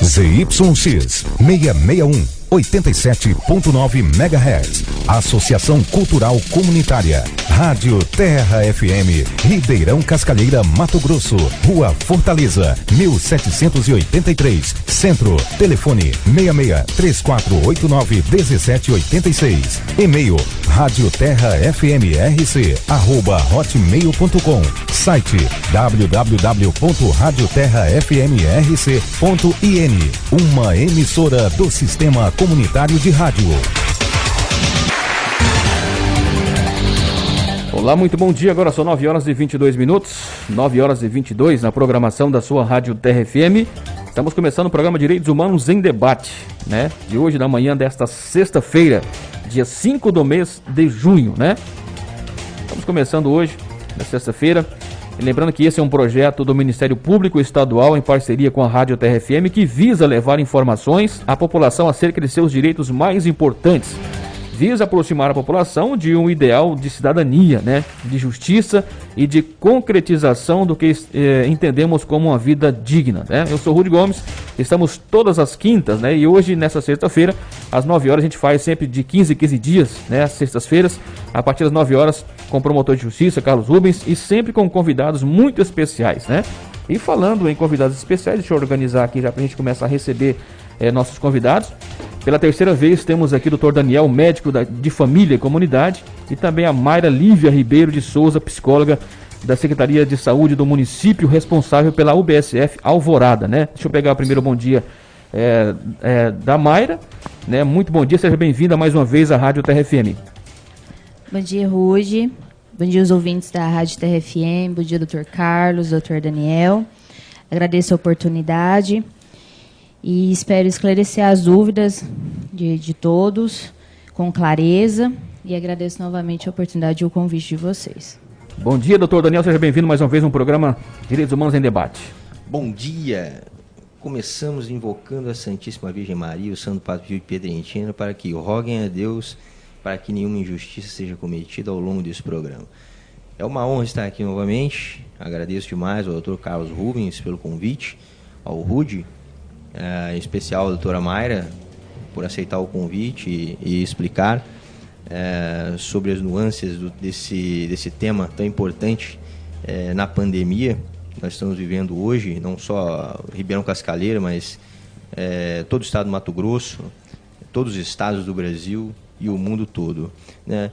ZYX 661, 87.9 MHz. Associação Cultural Comunitária. Rádio Terra FM, Ribeirão Cascalheira, Mato Grosso. Rua Fortaleza, 1783, Centro. Telefone 66-3489-1786. E-mail radioterrafmrc@hotmail.com. Site www.radioterrafmrc.in. Uma emissora do Sistema Comunitário de Rádio. Olá, muito bom dia. Agora são 9 horas e 22 minutos. 9 horas e 22 na programação da sua Rádio Terra FM. Estamos começando o programa Direitos Humanos em Debate, né? De hoje, da manhã desta sexta-feira, dia 5 do mês de junho, né? Estamos começando hoje, na sexta-feira. E lembrando que esse é um projeto do Ministério Público Estadual em parceria com a Rádio Terra FM que visa levar informações à população acerca de seus direitos mais importantes. Visa aproximar a população de um ideal de cidadania, né, de justiça e de concretização do que entendemos como uma vida digna, né? Eu sou Rudy Gomes, estamos todas as quintas, né, e hoje, nessa sexta-feira, às 9 horas, a gente faz sempre de 15 em 15 dias, né, às sextas-feiras, a partir das 9 horas, com o promotor de justiça, Carlos Rubens, e sempre com convidados muito especiais, né? E falando em convidados especiais, deixa eu organizar aqui já para a gente começar a receber nossos convidados. Pela terceira vez temos aqui o Dr. Daniel, médico de família e comunidade, e também a Mayra Lívia Ribeiro de Souza, psicóloga da Secretaria de Saúde do município, responsável pela UBSF Alvorada, né? Deixa eu pegar o primeiro bom dia da Mayra, né? Muito bom dia, seja bem-vinda mais uma vez à Rádio Terra FM. Bom dia, Rudy. Bom dia aos ouvintes da Rádio Terra FM. Bom dia, Dr. Carlos, Dr. Daniel. Agradeço a oportunidade e espero esclarecer as dúvidas de todos com clareza e agradeço novamente a oportunidade e o convite de vocês. Bom dia, Dr. Daniel. Seja bem-vindo mais uma vez a um programa Direitos Humanos em Debate. Bom dia. Começamos invocando a Santíssima Virgem Maria, o Santo Padre Pio de Pietrelcina, para que roguem a Deus para que nenhuma injustiça seja cometida ao longo desse programa. É uma honra estar aqui novamente. Agradeço demais ao Dr. Carlos Rubens pelo convite, ao Rudy, em especial a doutora Mayra, por aceitar o convite e explicar sobre as nuances desse tema tão importante na pandemia. Nós estamos vivendo hoje, não só Ribeirão Cascalheira, mas todo o estado do Mato Grosso, todos os estados do Brasil e o mundo todo, né?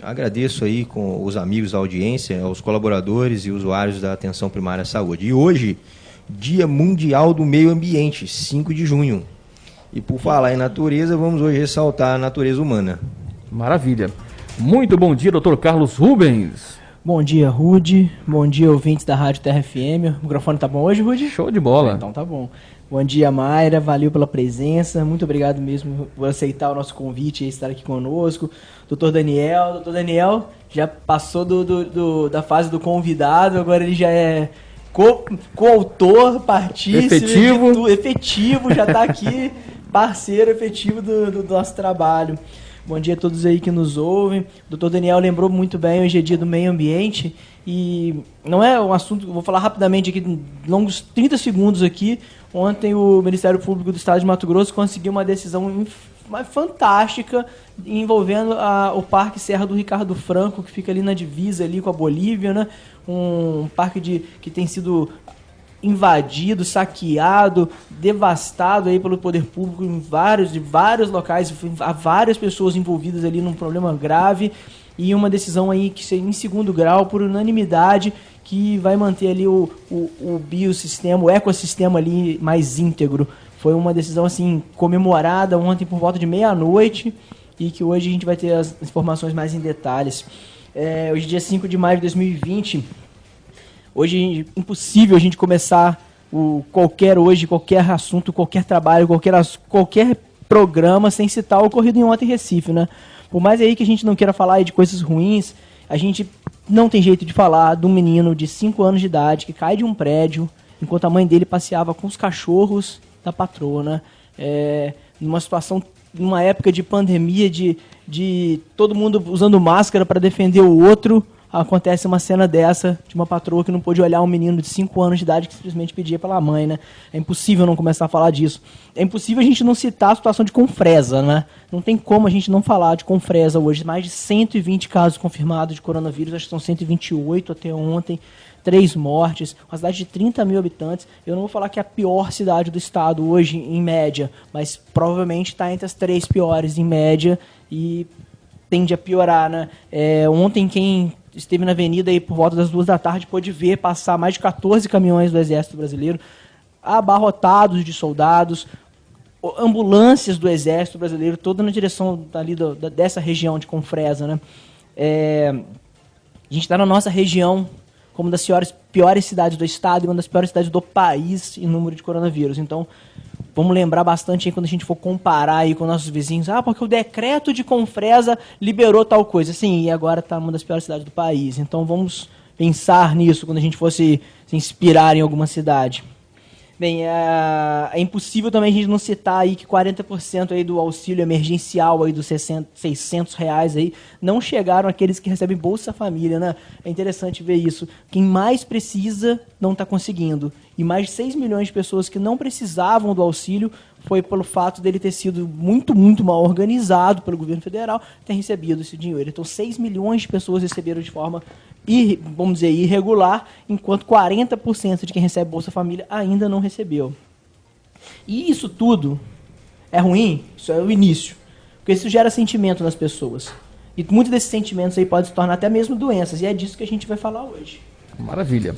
Agradeço aí com os amigos da audiência, aos colaboradores e usuários da Atenção Primária à Saúde. E hoje, Dia Mundial do Meio Ambiente, 5 de junho. E por falar em natureza, vamos hoje ressaltar a natureza humana. Maravilha. Muito bom dia, Dr. Carlos Rubens. Bom dia, Rudy. Bom dia, ouvintes da Rádio Terra FM. O microfone tá bom hoje, Rudy? Show de bola. Então tá bom. Bom dia, Mayra. Valeu pela presença. Muito obrigado mesmo por aceitar o nosso convite e estar aqui conosco. Doutor Daniel. Doutor Daniel já passou da fase do convidado, agora ele já é coautor, partícipe, efetivo, já está aqui, parceiro efetivo do nosso trabalho. Bom dia a todos aí que nos ouvem. O doutor Daniel lembrou muito bem, hoje é dia do meio ambiente e não é um assunto, vou falar rapidamente aqui, longos 30 segundos aqui. Ontem o Ministério Público do Estado de Mato Grosso conseguiu uma decisão fantástica envolvendo o Parque Serra do Ricardo Franco, que fica ali na divisa ali com a Bolívia, né? Um parque que tem sido invadido, saqueado, devastado aí pelo poder público em vários locais, há várias pessoas envolvidas ali num problema grave e uma decisão aí que seria em segundo grau, por unanimidade, que vai manter ali o biossistema, o ecossistema ali mais íntegro. Foi uma decisão assim comemorada ontem por volta de meia-noite e que hoje a gente vai ter as informações mais em detalhes. Hoje, dia 5 de maio de 2020, hoje é impossível a gente começar qualquer assunto, qualquer trabalho, qualquer programa sem citar o ocorrido em ontem em Recife, né? Por mais aí que a gente não queira falar de coisas ruins, a gente não tem jeito de falar de um menino de 5 anos de idade que cai de um prédio enquanto a mãe dele passeava com os cachorros da patroa, numa situação, numa época de pandemia, de todo mundo usando máscara para defender o outro, acontece uma cena dessa, de uma patroa que não pôde olhar um menino de 5 anos de idade que simplesmente pedia pela mãe, né? É impossível não começar a falar disso. É impossível a gente não citar a situação de Confresa, né? Não tem como a gente não falar de Confresa hoje. Mais de 120 casos confirmados de coronavírus, acho que são 128 até ontem. 3 mortes, uma cidade de 30 mil habitantes. Eu não vou falar que é a pior cidade do estado hoje, em média, mas provavelmente está entre as 3 piores em média e tende a piorar, né? Ontem, quem esteve na avenida aí por volta das 2 da tarde pôde ver passar mais de 14 caminhões do Exército Brasileiro, abarrotados de soldados, ambulâncias do Exército Brasileiro, toda na direção ali dessa região de Confresa, né? A gente está na nossa região como das piores cidades do estado e uma das piores cidades do país em número de coronavírus. Então, vamos lembrar bastante aí quando a gente for comparar aí com nossos vizinhos. Porque o decreto de Confresa liberou tal coisa. Sim, e agora está uma das piores cidades do país. Então, vamos pensar nisso quando a gente fosse se inspirar em alguma cidade. Bem, é impossível também a gente não citar aí que 40% aí do auxílio emergencial aí dos R$600 aí não chegaram àqueles que recebem Bolsa Família, né? É interessante ver isso. Quem mais precisa não está conseguindo. E mais de 6 milhões de pessoas que não precisavam do auxílio foi pelo fato dele ter sido muito, muito mal organizado pelo governo federal, ter recebido esse dinheiro. Então, 6 milhões de pessoas receberam de forma, vamos dizer, irregular, enquanto 40% de quem recebe Bolsa Família ainda não recebeu. E isso tudo é ruim? Isso é o início. Porque isso gera sentimento nas pessoas. E muitos desses sentimentos aí podem se tornar até mesmo doenças. E é disso que a gente vai falar hoje. Maravilha.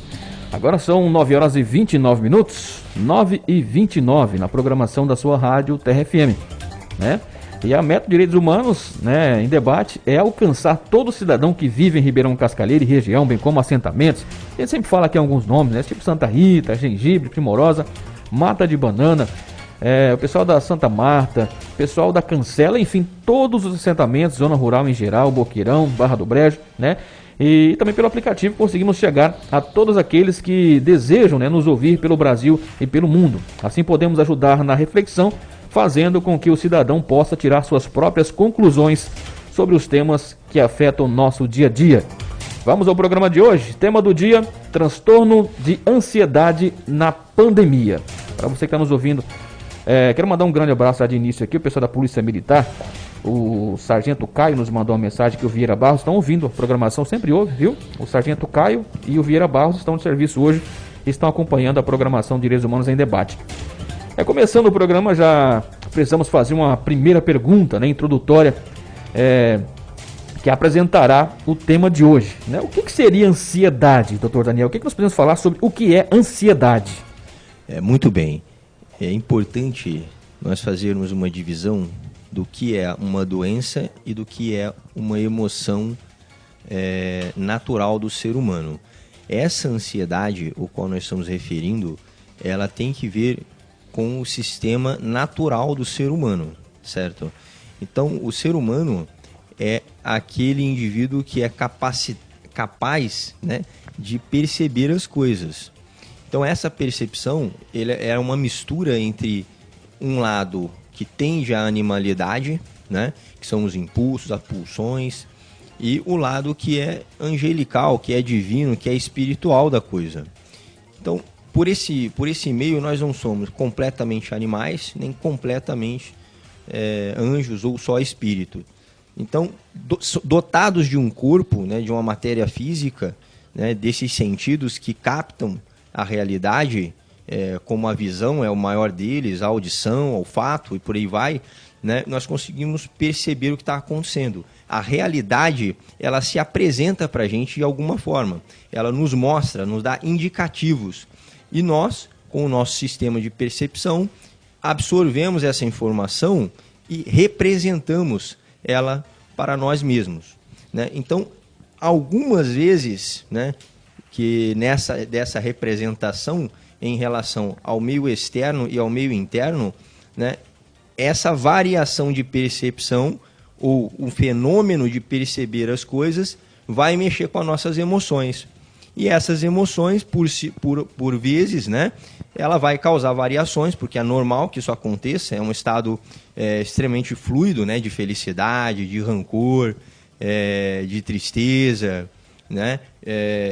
Agora são 9 horas e 29 minutos, 9h29 na programação da sua rádio Terra FM, né? E a meta de direitos humanos, né, em debate é alcançar todo cidadão que vive em Ribeirão Cascalheira e região, bem como assentamentos. A gente sempre fala aqui alguns nomes, né? Tipo Santa Rita, Gengibre, Primorosa, Mata de Banana, o pessoal da Santa Marta, pessoal da Cancela, enfim, todos os assentamentos, zona rural em geral, Boqueirão, Barra do Brejo, né? E também pelo aplicativo conseguimos chegar a todos aqueles que desejam, né, nos ouvir pelo Brasil e pelo mundo. Assim podemos ajudar na reflexão, fazendo com que o cidadão possa tirar suas próprias conclusões sobre os temas que afetam o nosso dia a dia. Vamos ao programa de hoje. Tema do dia: transtorno de ansiedade na pandemia. Para você que está nos ouvindo, quero mandar um grande abraço de início aqui, o pessoal da Polícia Militar. O Sargento Caio nos mandou uma mensagem que o Vieira Barros estão ouvindo a programação, sempre ouve, viu? O Sargento Caio e o Vieira Barros estão de serviço hoje e estão acompanhando a programação de Direitos Humanos em Debate. Começando o programa, já precisamos fazer uma primeira pergunta, né, introdutória, que apresentará o tema de hoje, né? O que seria ansiedade, doutor Daniel? O que nós podemos falar sobre o que é ansiedade? Muito bem. É importante nós fazermos uma divisão do que é uma doença e do que é uma emoção natural do ser humano. Essa ansiedade, o qual nós estamos referindo, ela tem que ver com o sistema natural do ser humano, certo? Então, o ser humano é aquele indivíduo que é capaz, né, de perceber as coisas. Então, essa percepção é uma mistura entre um lado que tende à animalidade, né, que são os impulsos, as pulsões, e o lado que é angelical, que é divino, que é espiritual da coisa. Então, por esse meio, nós não somos completamente animais, nem completamente anjos ou só espírito. Então, dotados de um corpo, né, de uma matéria física, né, desses sentidos que captam a realidade, como a visão é o maior deles, a audição, o olfato e por aí vai, né, nós conseguimos perceber o que está acontecendo. A realidade, ela se apresenta para a gente de alguma forma. Ela nos mostra, nos dá indicativos. E nós, com o nosso sistema de percepção, absorvemos essa informação e representamos ela para nós mesmos, né? Então, algumas vezes, né, que dessa representação em relação ao meio externo e ao meio interno, né, essa variação de percepção ou o fenômeno de perceber as coisas vai mexer com as nossas emoções. E essas emoções, por vezes, né, ela vai causar variações, porque é normal que isso aconteça, é um estado extremamente fluido, né, de felicidade, de rancor, de tristeza, né?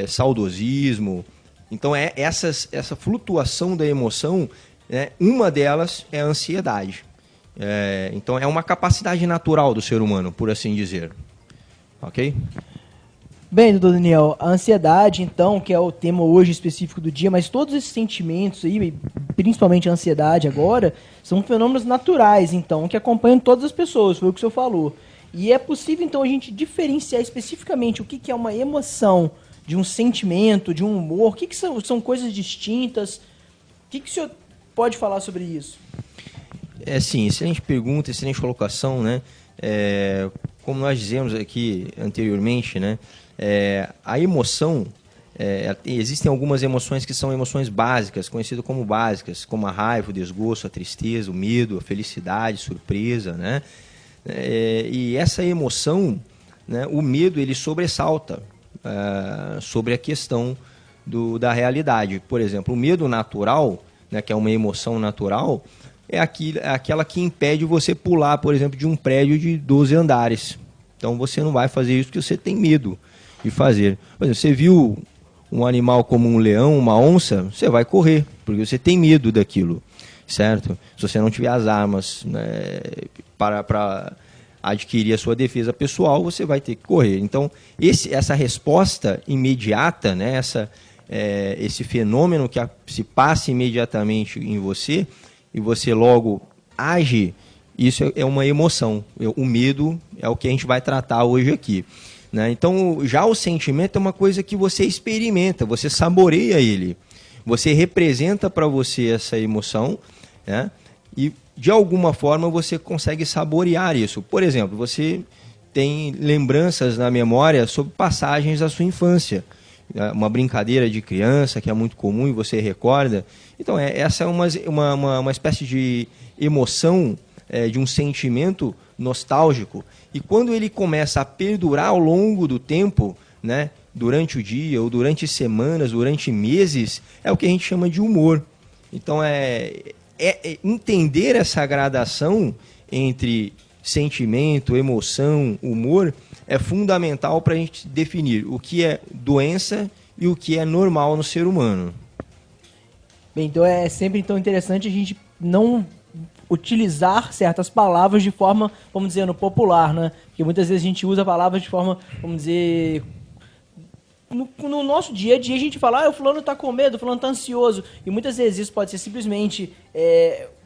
Saudosismo. Então, essa flutuação da emoção, né? Uma delas é a ansiedade. Então, é uma capacidade natural do ser humano, por assim dizer. Ok? Bem, doutor Daniel, a ansiedade, então, que é o tema hoje específico do dia, mas todos esses sentimentos aí, principalmente a ansiedade agora, são fenômenos naturais, então, que acompanham todas as pessoas, foi o que o senhor falou. E é possível, então, a gente diferenciar especificamente o que é uma emoção de um sentimento, de um humor, o que são coisas distintas? O que o senhor pode falar sobre isso? Sim, excelente pergunta, excelente colocação, né? Como nós dizemos aqui anteriormente, né? A emoção, existem algumas emoções que são emoções básicas, conhecidas como básicas, como a raiva, o desgosto, a tristeza, o medo, a felicidade, surpresa, né? E essa emoção, né? O medo, ele sobressalta sobre a questão da realidade. Por exemplo, o medo natural, né? Que é uma emoção natural, é aquela que impede você pular, por exemplo, de um prédio de 12 andares. Então você não vai fazer isso porque você tem medo de fazer. Por exemplo, você viu um animal como um leão, uma onça, você vai correr, porque você tem medo daquilo, certo? Se você não tiver as armas, né, para adquirir a sua defesa pessoal, você vai ter que correr. Então, essa resposta imediata, né, esse fenômeno que se passa imediatamente em você, e você logo age, isso é uma emoção. O medo é o que a gente vai tratar hoje aqui, né? Então, já o sentimento é uma coisa que você experimenta, você saboreia ele. Você representa para você essa emoção, né? E, de alguma forma, você consegue saborear isso. Por exemplo, você tem lembranças na memória sobre passagens da sua infância. Uma brincadeira de criança que é muito comum e você recorda. Então, essa é uma espécie de emoção, de um sentimento nostálgico. E quando ele começa a perdurar ao longo do tempo, né, durante o dia, ou durante semanas, durante meses, é o que a gente chama de humor. Então, entender essa gradação entre sentimento, emoção, humor, é fundamental para a gente definir o que é doença e o que é normal no ser humano. Bem, então é sempre interessante a gente não utilizar certas palavras de forma, vamos dizer, no popular, né? Porque muitas vezes a gente usa palavras de forma, vamos dizer, no nosso dia a dia a gente fala, o fulano tá com medo, o fulano tá ansioso. E muitas vezes isso pode ser simplesmente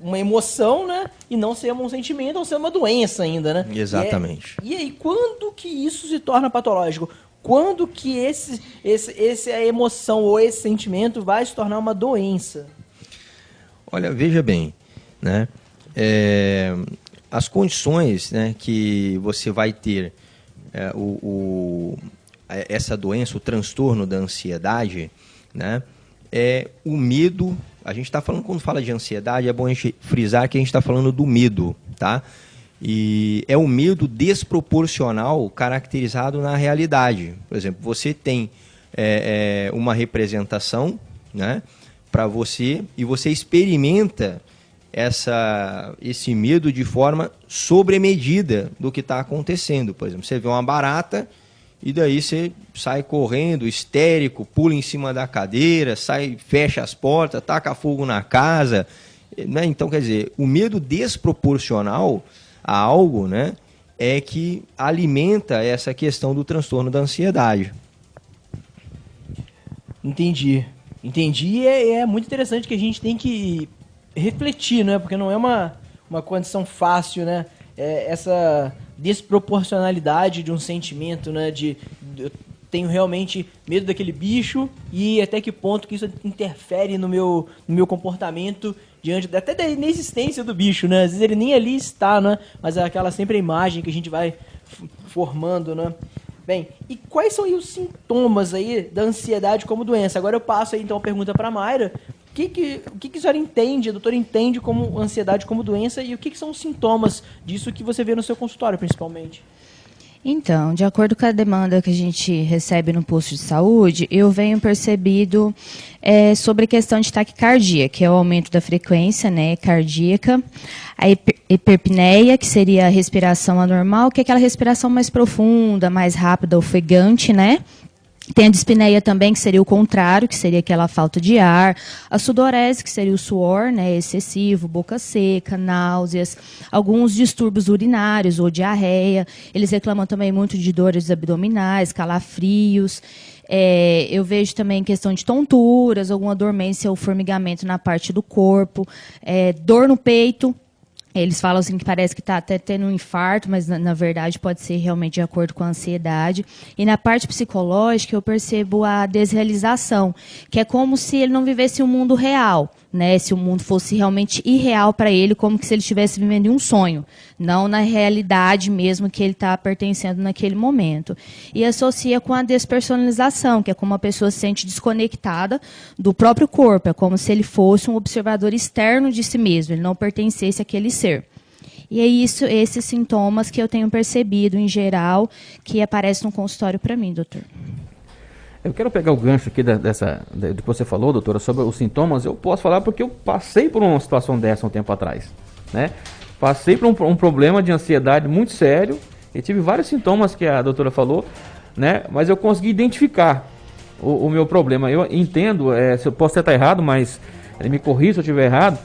uma emoção, né? E não ser um sentimento, ou ser uma doença ainda, né? Exatamente. E aí, quando que isso se torna patológico? Quando que essa emoção ou esse sentimento vai se tornar uma doença? Olha, veja bem, né? As condições, né, que você vai ter essa doença, o transtorno da ansiedade, né, o medo. A gente está falando, quando fala de ansiedade, é bom a gente frisar que a gente está falando do medo, tá? E é o medo desproporcional caracterizado na realidade. Por exemplo, você tem uma representação, né, para você, e você experimenta esse medo de forma sobremedida do que está acontecendo. Por exemplo, você vê uma barata e daí você sai correndo, histérico, pula em cima da cadeira, fecha as portas, taca fogo na casa, né? Então, quer dizer, o medo desproporcional a algo, né, é que alimenta essa questão do transtorno da ansiedade. Entendi. E é muito interessante que a gente tem que refletir, né? Porque não é uma condição fácil, né? Essa desproporcionalidade de um sentimento, né? Eu tenho realmente medo daquele bicho e até que ponto que isso interfere no meu comportamento diante até da inexistência do bicho, né? Às vezes ele nem ali está, né? Mas é aquela sempre a imagem que a gente vai formando, né? Bem, e quais são aí os sintomas aí da ansiedade como doença? Agora eu passo aí então a pergunta para a Mayra. O que a senhora entende, a doutora entende como ansiedade como doença e o que são os sintomas disso que você vê no seu consultório, principalmente? Então, de acordo com a demanda que a gente recebe no posto de saúde, eu venho percebido sobre a questão de taquicardia, que é o aumento da frequência, né, cardíaca, a hiperpneia, que seria a respiração anormal, que é aquela respiração mais profunda, mais rápida, ofegante, né? Tem a dispneia também, que seria o contrário, que seria aquela falta de ar. A sudorese, que seria o suor, né, excessivo, boca seca, náuseas, alguns distúrbios urinários ou diarreia. Eles reclamam também muito de dores abdominais, calafrios. Eu vejo também questão de tonturas, alguma dormência ou formigamento na parte do corpo, dor no peito. Eles falam assim que parece que está até tendo um infarto, mas na verdade pode ser realmente de acordo com a ansiedade. E na parte psicológica eu percebo a desrealização, que é como se ele não vivesse um mundo real, né? Se o mundo fosse realmente irreal para ele, como que se ele estivesse vivendo em um sonho, não na realidade mesmo que ele está pertencendo naquele momento. E associa com a despersonalização, que é como a pessoa se sente desconectada do próprio corpo, é como se ele fosse um observador externo de si mesmo, ele não pertencesse àquele ser. E é isso, esses sintomas que eu tenho percebido em geral, que aparecem no consultório para mim, doutor. Eu quero pegar o gancho aqui do que você falou, doutora, sobre os sintomas. Eu posso falar porque eu passei por uma situação dessa um tempo atrás, né? Passei por um problema de ansiedade muito sério e tive vários sintomas que a doutora falou, né? Mas eu consegui identificar o meu problema. Eu entendo, se eu posso estar errado, mas me corrija se eu estiver errado,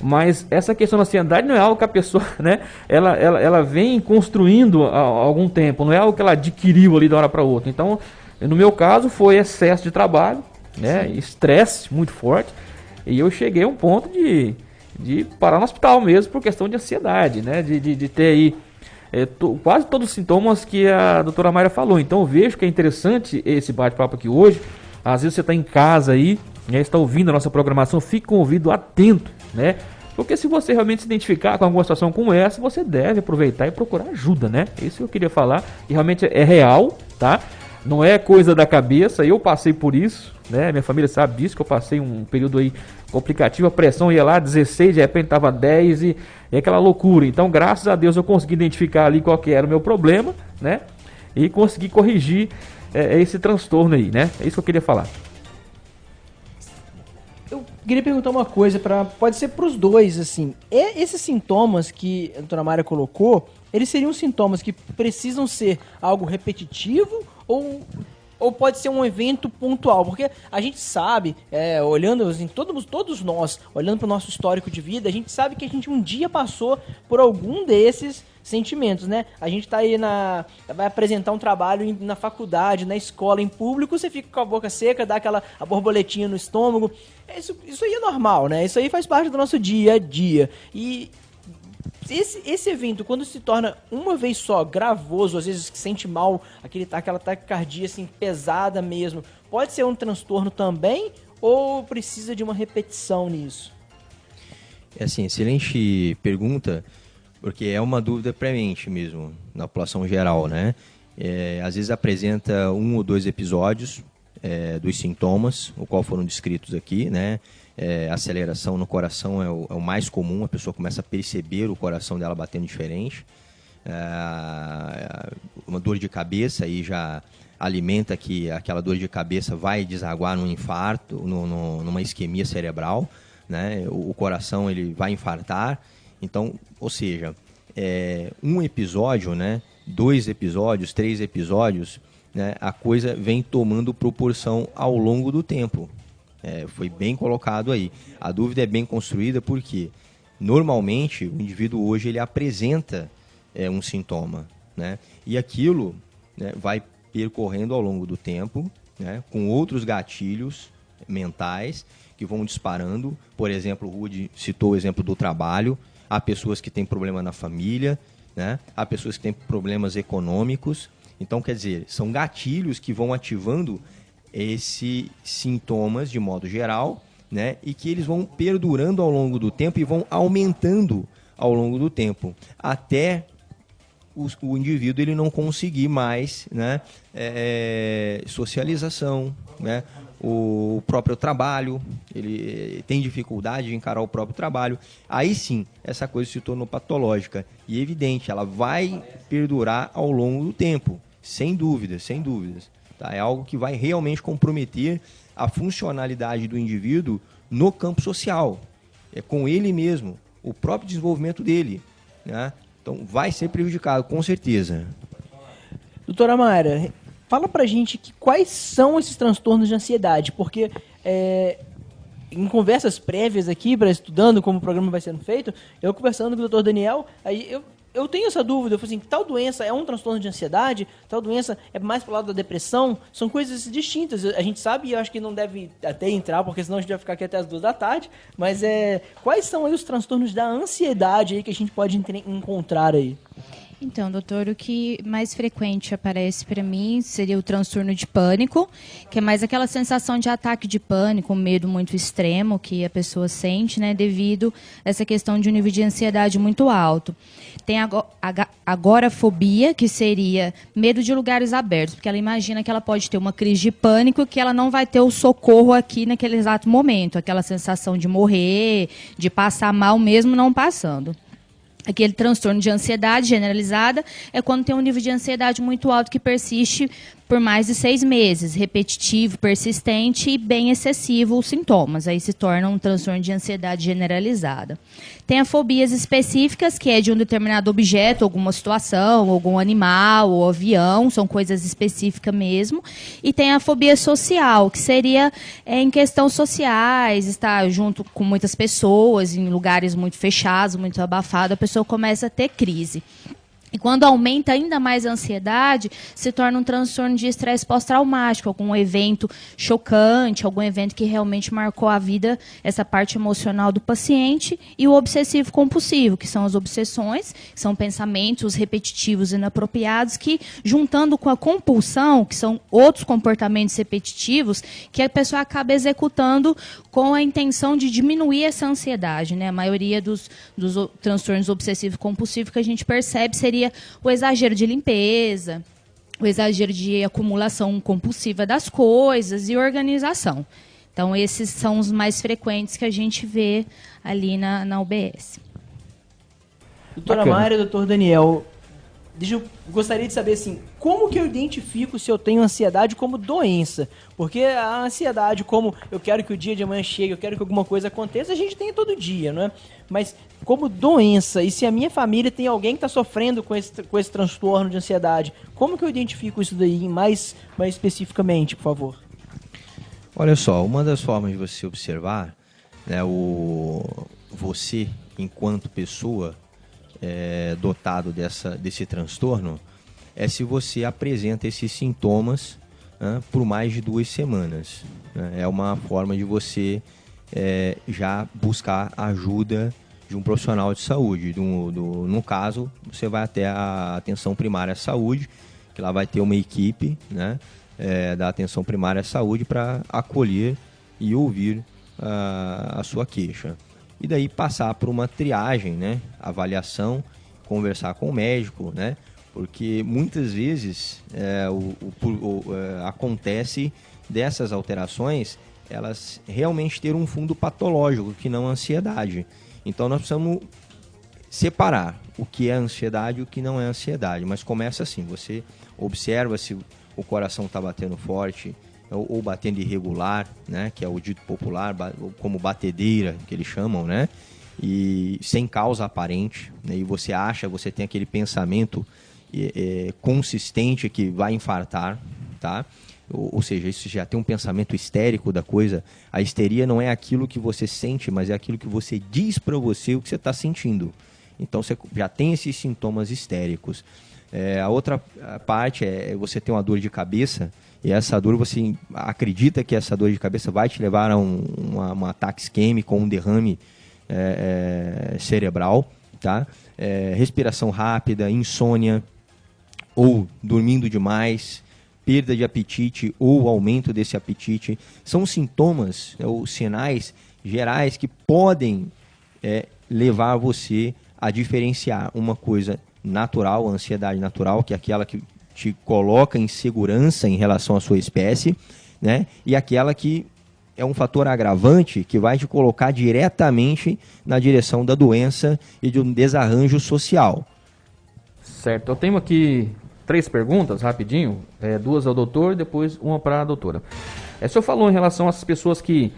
mas essa questão da ansiedade não é algo que a pessoa, né? Ela vem construindo há algum tempo, não é algo que ela adquiriu ali de uma hora para outra. Então, no meu caso, foi excesso de trabalho, né? Estresse muito forte. E eu cheguei a um ponto de parar no hospital mesmo por questão de ansiedade, né? De ter aí quase todos os sintomas que a doutora Mayra falou. Então eu vejo que é interessante esse bate-papo aqui hoje. Às vezes você está em casa aí, né, está ouvindo a nossa programação, fique com o ouvido atento, né? Porque se você realmente se identificar com alguma situação como essa, você deve aproveitar e procurar ajuda, né? Isso que eu queria falar, e realmente é real, tá? Não é coisa da cabeça, eu passei por isso, né? Minha família sabe disso, que eu passei um período aí complicativo, a pressão ia lá, 16, de repente estava 10 e aquela loucura. Então, graças a Deus, eu consegui identificar ali qual que era o meu problema, né? E consegui corrigir esse transtorno aí, né? É isso que eu queria falar. Eu queria perguntar uma coisa, pode ser para os dois, assim. Esses sintomas que a doutora Mayra colocou, eles seriam sintomas que precisam ser algo repetitivo ou pode ser um evento pontual? Porque a gente sabe, olhando assim, todos nós, olhando para o nosso histórico de vida, a gente sabe que a gente um dia passou por algum desses sentimentos, né? A gente tá aí vai apresentar um trabalho na faculdade, na escola, em público, você fica com a boca seca, dá a borboletinha no estômago. Isso aí é normal, né? Isso aí faz parte do nosso dia a dia. E esse evento, quando se torna uma vez só gravoso, às vezes sente mal, aquela taquicardia assim, pesada mesmo, pode ser um transtorno também ou precisa de uma repetição nisso? É assim, excelente pergunta, porque é uma dúvida premente mesmo, na população geral, né? Às vezes apresenta 1 ou 2 episódios dos sintomas, o qual foram descritos aqui, né? Aceleração no coração é o mais comum, a pessoa começa a perceber o coração dela batendo diferente. Uma dor de cabeça, aí já alimenta que aquela dor de cabeça vai desaguar num infarto, numa isquemia cerebral, né? O coração ele vai infartar. Então, ou seja, um episódio, né? 2 episódios, 3 episódios, né? A coisa vem tomando proporção ao longo do tempo. Foi bem colocado aí. A dúvida é bem construída porque, normalmente, o indivíduo hoje ele apresenta um sintoma, né? E aquilo, né, vai percorrendo ao longo do tempo, né, com outros gatilhos mentais que vão disparando. Por exemplo, o Rudy citou o exemplo do trabalho. Há pessoas que têm problema na família, né? Há pessoas que têm problemas econômicos. Então, quer dizer, são gatilhos que vão ativando esses sintomas de modo geral, né? E que eles vão perdurando ao longo do tempo e vão aumentando ao longo do tempo, até o indivíduo ele não conseguir mais, né? Socialização, né? O próprio trabalho, ele tem dificuldade de encarar o próprio trabalho. Aí sim, essa coisa se tornou patológica. E evidente, ela vai perdurar ao longo do tempo, sem dúvidas, sem dúvidas. Tá? É algo que vai realmente comprometer a funcionalidade do indivíduo no campo social. É com ele mesmo, o próprio desenvolvimento dele, né? Então vai ser prejudicado, com certeza. Doutora Mayra, fala pra gente quais são esses transtornos de ansiedade, porque em conversas prévias aqui, estudando como o programa vai sendo feito, eu conversando com o Dr. Daniel, aí eu tenho essa dúvida, eu falei assim, tal doença é um transtorno de ansiedade, tal doença é mais pro lado da depressão, são coisas distintas, a gente sabe, e eu acho que não deve até entrar, porque senão a gente vai ficar aqui até as 2 da tarde, mas quais são aí os transtornos da ansiedade aí que a gente pode encontrar aí? Então, doutor, o que mais frequente aparece para mim seria o transtorno de pânico, que é mais aquela sensação de ataque de pânico, um medo muito extremo que a pessoa sente, né, devido a essa questão de um nível de ansiedade muito alto. Tem a agorafobia, que seria medo de lugares abertos, porque ela imagina que ela pode ter uma crise de pânico, que ela não vai ter o socorro aqui naquele exato momento, aquela sensação de morrer, de passar mal mesmo não passando. Aquele transtorno de ansiedade generalizada é quando tem um nível de ansiedade muito alto que persiste por mais de 6 meses, repetitivo, persistente e bem excessivo os sintomas. Aí se torna um transtorno de ansiedade generalizada. Tem a fobias específicas, que é de um determinado objeto, alguma situação, algum animal ou avião, são coisas específicas mesmo. E tem a fobia social, que seria em questões sociais, estar junto com muitas pessoas, em lugares muito fechados, muito abafados, a pessoa começa a ter crise. E quando aumenta ainda mais a ansiedade, se torna um transtorno de estresse pós-traumático, algum evento chocante, algum evento que realmente marcou a vida, essa parte emocional do paciente, e o obsessivo-compulsivo, que são as obsessões, que são pensamentos repetitivos e inapropriados, que, juntando com a compulsão, que são outros comportamentos repetitivos, que a pessoa acaba executando com a intenção de diminuir essa ansiedade, né? A maioria dos transtornos obsessivo-compulsivos que a gente percebe seria o exagero de limpeza, o exagero de acumulação compulsiva das coisas e organização. Então, esses são os mais frequentes que a gente vê ali na UBS. Doutora Mayra, doutor Daniel, gostaria de saber assim, como que eu identifico se eu tenho ansiedade como doença? Porque a ansiedade, como eu quero que o dia de amanhã chegue, eu quero que alguma coisa aconteça, a gente tem todo dia, não é? Mas como doença, e se a minha família tem alguém que está sofrendo com esse transtorno de ansiedade, como que eu identifico isso daí mais especificamente, por favor? Olha só, uma das formas de você observar, né, você enquanto pessoa dotado desse transtorno, é se você apresenta esses sintomas por mais de 2 semanas. Né? É uma forma de você já buscar ajuda de um profissional de saúde. No caso, você vai até a atenção primária à saúde, que lá vai ter uma equipe, né, da atenção primária à saúde para acolher e ouvir a sua queixa. E daí passar por uma triagem, né, avaliação, conversar com o médico, né, porque muitas vezes acontece dessas alterações, elas realmente ter um fundo patológico, que não a ansiedade. Então nós precisamos separar o que é ansiedade e o que não é ansiedade. Mas começa assim, você observa se o coração está batendo forte ou batendo irregular, né, que é o dito popular, como batedeira, que eles chamam, né, e sem causa aparente, né, e você tem aquele pensamento consistente que vai infartar, tá? Ou seja, isso já tem um pensamento histérico da coisa. A histeria não é aquilo que você sente, mas é aquilo que você diz para você o que você está sentindo. Então você já tem esses sintomas histéricos. A outra parte é você ter uma dor de cabeça, e essa dor, você acredita que essa dor de cabeça vai te levar a um ataque isquêmico ou um derrame cerebral, tá? Respiração rápida, insônia, ou dormindo demais, perda de apetite ou aumento desse apetite, são sintomas ou sinais gerais que podem levar você a diferenciar uma coisa natural, a ansiedade natural, que é aquela que te coloca em segurança em relação à sua espécie, né? E aquela que é um fator agravante que vai te colocar diretamente na direção da doença e de um desarranjo social. Certo, eu tenho aqui 3 perguntas, rapidinho, 2 ao doutor e depois uma para a doutora. O senhor falou em relação às pessoas que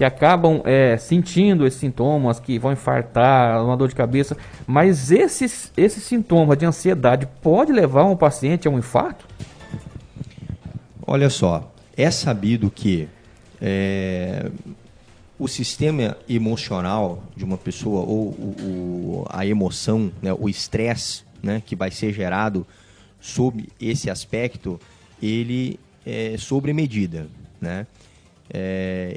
acabam sentindo esses sintomas, que vão infartar, uma dor de cabeça, mas esses sintomas de ansiedade pode levar um paciente a um infarto? olha só, é sabido que o sistema emocional de uma pessoa, ou a emoção, né, o estresse, né, que vai ser gerado sob esse aspecto, ele é sobre medida, né?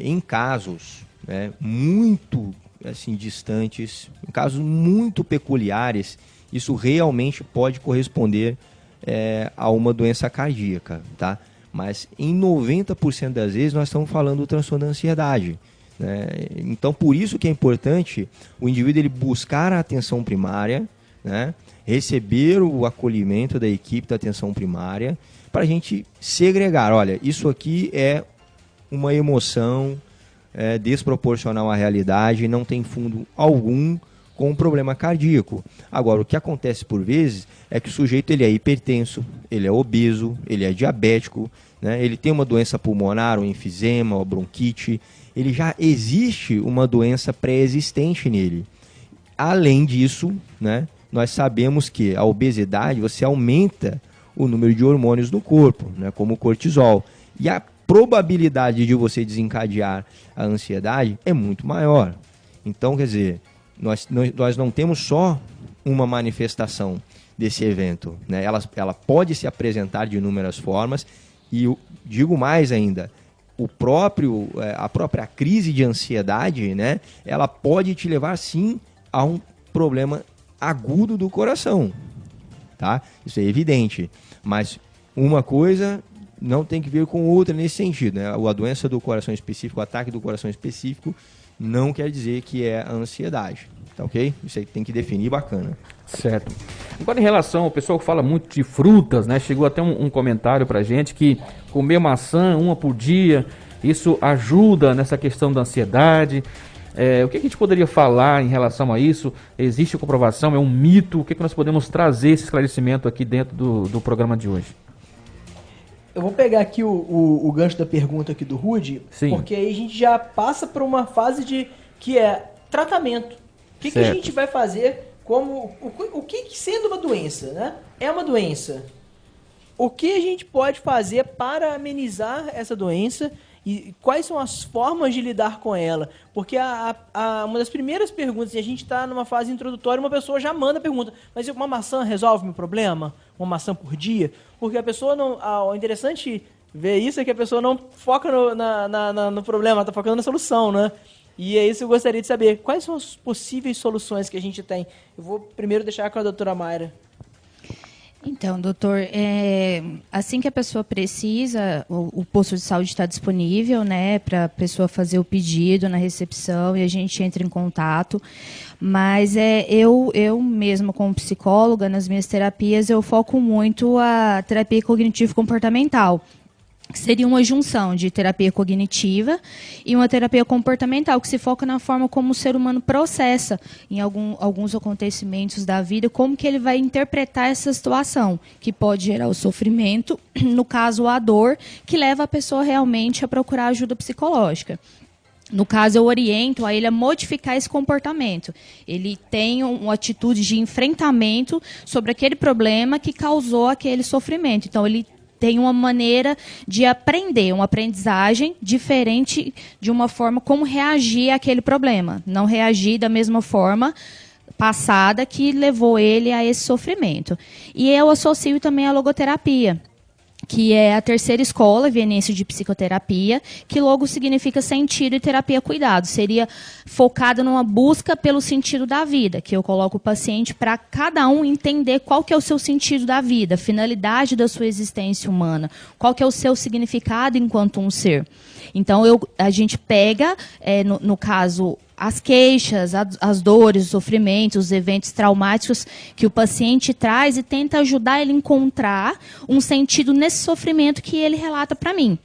Em casos, né, muito assim, distantes, em casos muito peculiares, isso realmente pode corresponder a uma doença cardíaca, tá? Mas em 90% das vezes nós estamos falando do transtorno da ansiedade, né? Então, por isso que é importante o indivíduo ele buscar a atenção primária, né? Receber o acolhimento da equipe da atenção primária, para a gente segregar, olha, isso aqui é uma emoção desproporcional à realidade, não tem fundo algum com um problema cardíaco. Agora, o que acontece por vezes é que o sujeito ele é hipertenso, ele é obeso, ele é diabético, né? Ele tem uma doença pulmonar, um enfisema, uma bronquite, ele já existe uma doença pré-existente nele. Além disso, né, nós sabemos que a obesidade, você aumenta o número de hormônios no corpo, né, como o cortisol. E a probabilidade de você desencadear a ansiedade é muito maior. Então, quer dizer, nós não temos só uma manifestação desse evento, né? Ela pode se apresentar de inúmeras formas e, eu digo mais ainda, a própria crise de ansiedade, né, ela pode te levar, sim, a um problema agudo do coração, tá? Isso é evidente, mas uma coisa não tem que ver com outra nesse sentido, né? A doença do coração específico, o ataque do coração específico, não quer dizer que é a ansiedade, tá ok? Isso aí tem que definir bacana. Certo. Agora, em relação ao pessoal que fala muito de frutas, né? Chegou até um comentário pra gente que comer maçã uma por dia, isso ajuda nessa questão da ansiedade. O que a gente poderia falar em relação a isso? Existe comprovação? É um mito? O que nós podemos trazer esse esclarecimento aqui dentro do programa de hoje? Eu vou pegar aqui o gancho da pergunta aqui do Rudy, Sim. Porque aí a gente já passa por uma fase que é tratamento. O que a gente vai fazer o que sendo uma doença, né? É uma doença. O que a gente pode fazer para amenizar essa doença e quais são as formas de lidar com ela? Porque uma das primeiras perguntas, e a gente está numa fase introdutória, uma pessoa já manda a pergunta, mas uma maçã resolve meu problema? Uma maçã por dia? Porque a pessoa não... O interessante ver isso é que a pessoa não foca no problema, está focando na solução, né? E é isso que eu gostaria de saber. Quais são as possíveis soluções que a gente tem? Eu vou primeiro deixar com a doutora Mayra. Então, doutor, assim que a pessoa precisa, o posto de saúde está disponível, né, para a pessoa fazer o pedido na recepção e a gente entra em contato. Mas eu mesma, como psicóloga, nas minhas terapias, eu foco muito a terapia cognitivo-comportamental, que seria uma junção de terapia cognitiva e uma terapia comportamental, que se foca na forma como o ser humano processa em alguns acontecimentos da vida, como que ele vai interpretar essa situação, que pode gerar o sofrimento, no caso a dor, que leva a pessoa realmente a procurar ajuda psicológica. No caso, eu oriento a ele a modificar esse comportamento. Ele tem uma atitude de enfrentamento sobre aquele problema que causou aquele sofrimento. Então, ele tem uma maneira de aprender, uma aprendizagem diferente de uma forma como reagir àquele problema. Não reagir da mesma forma passada que levou ele a esse sofrimento. E eu associo também a logoterapia, que é a terceira escola vienense de psicoterapia, que logo significa sentido e terapia cuidado. Seria focada numa busca pelo sentido da vida, que eu coloco o paciente para cada um entender qual que é o seu sentido da vida, a finalidade da sua existência humana, qual que é o seu significado enquanto um ser. Então, a gente pega, no caso, as queixas, as dores, os sofrimentos, os eventos traumáticos que o paciente traz e tenta ajudar ele a encontrar um sentido nesse sofrimento que ele relata para mim.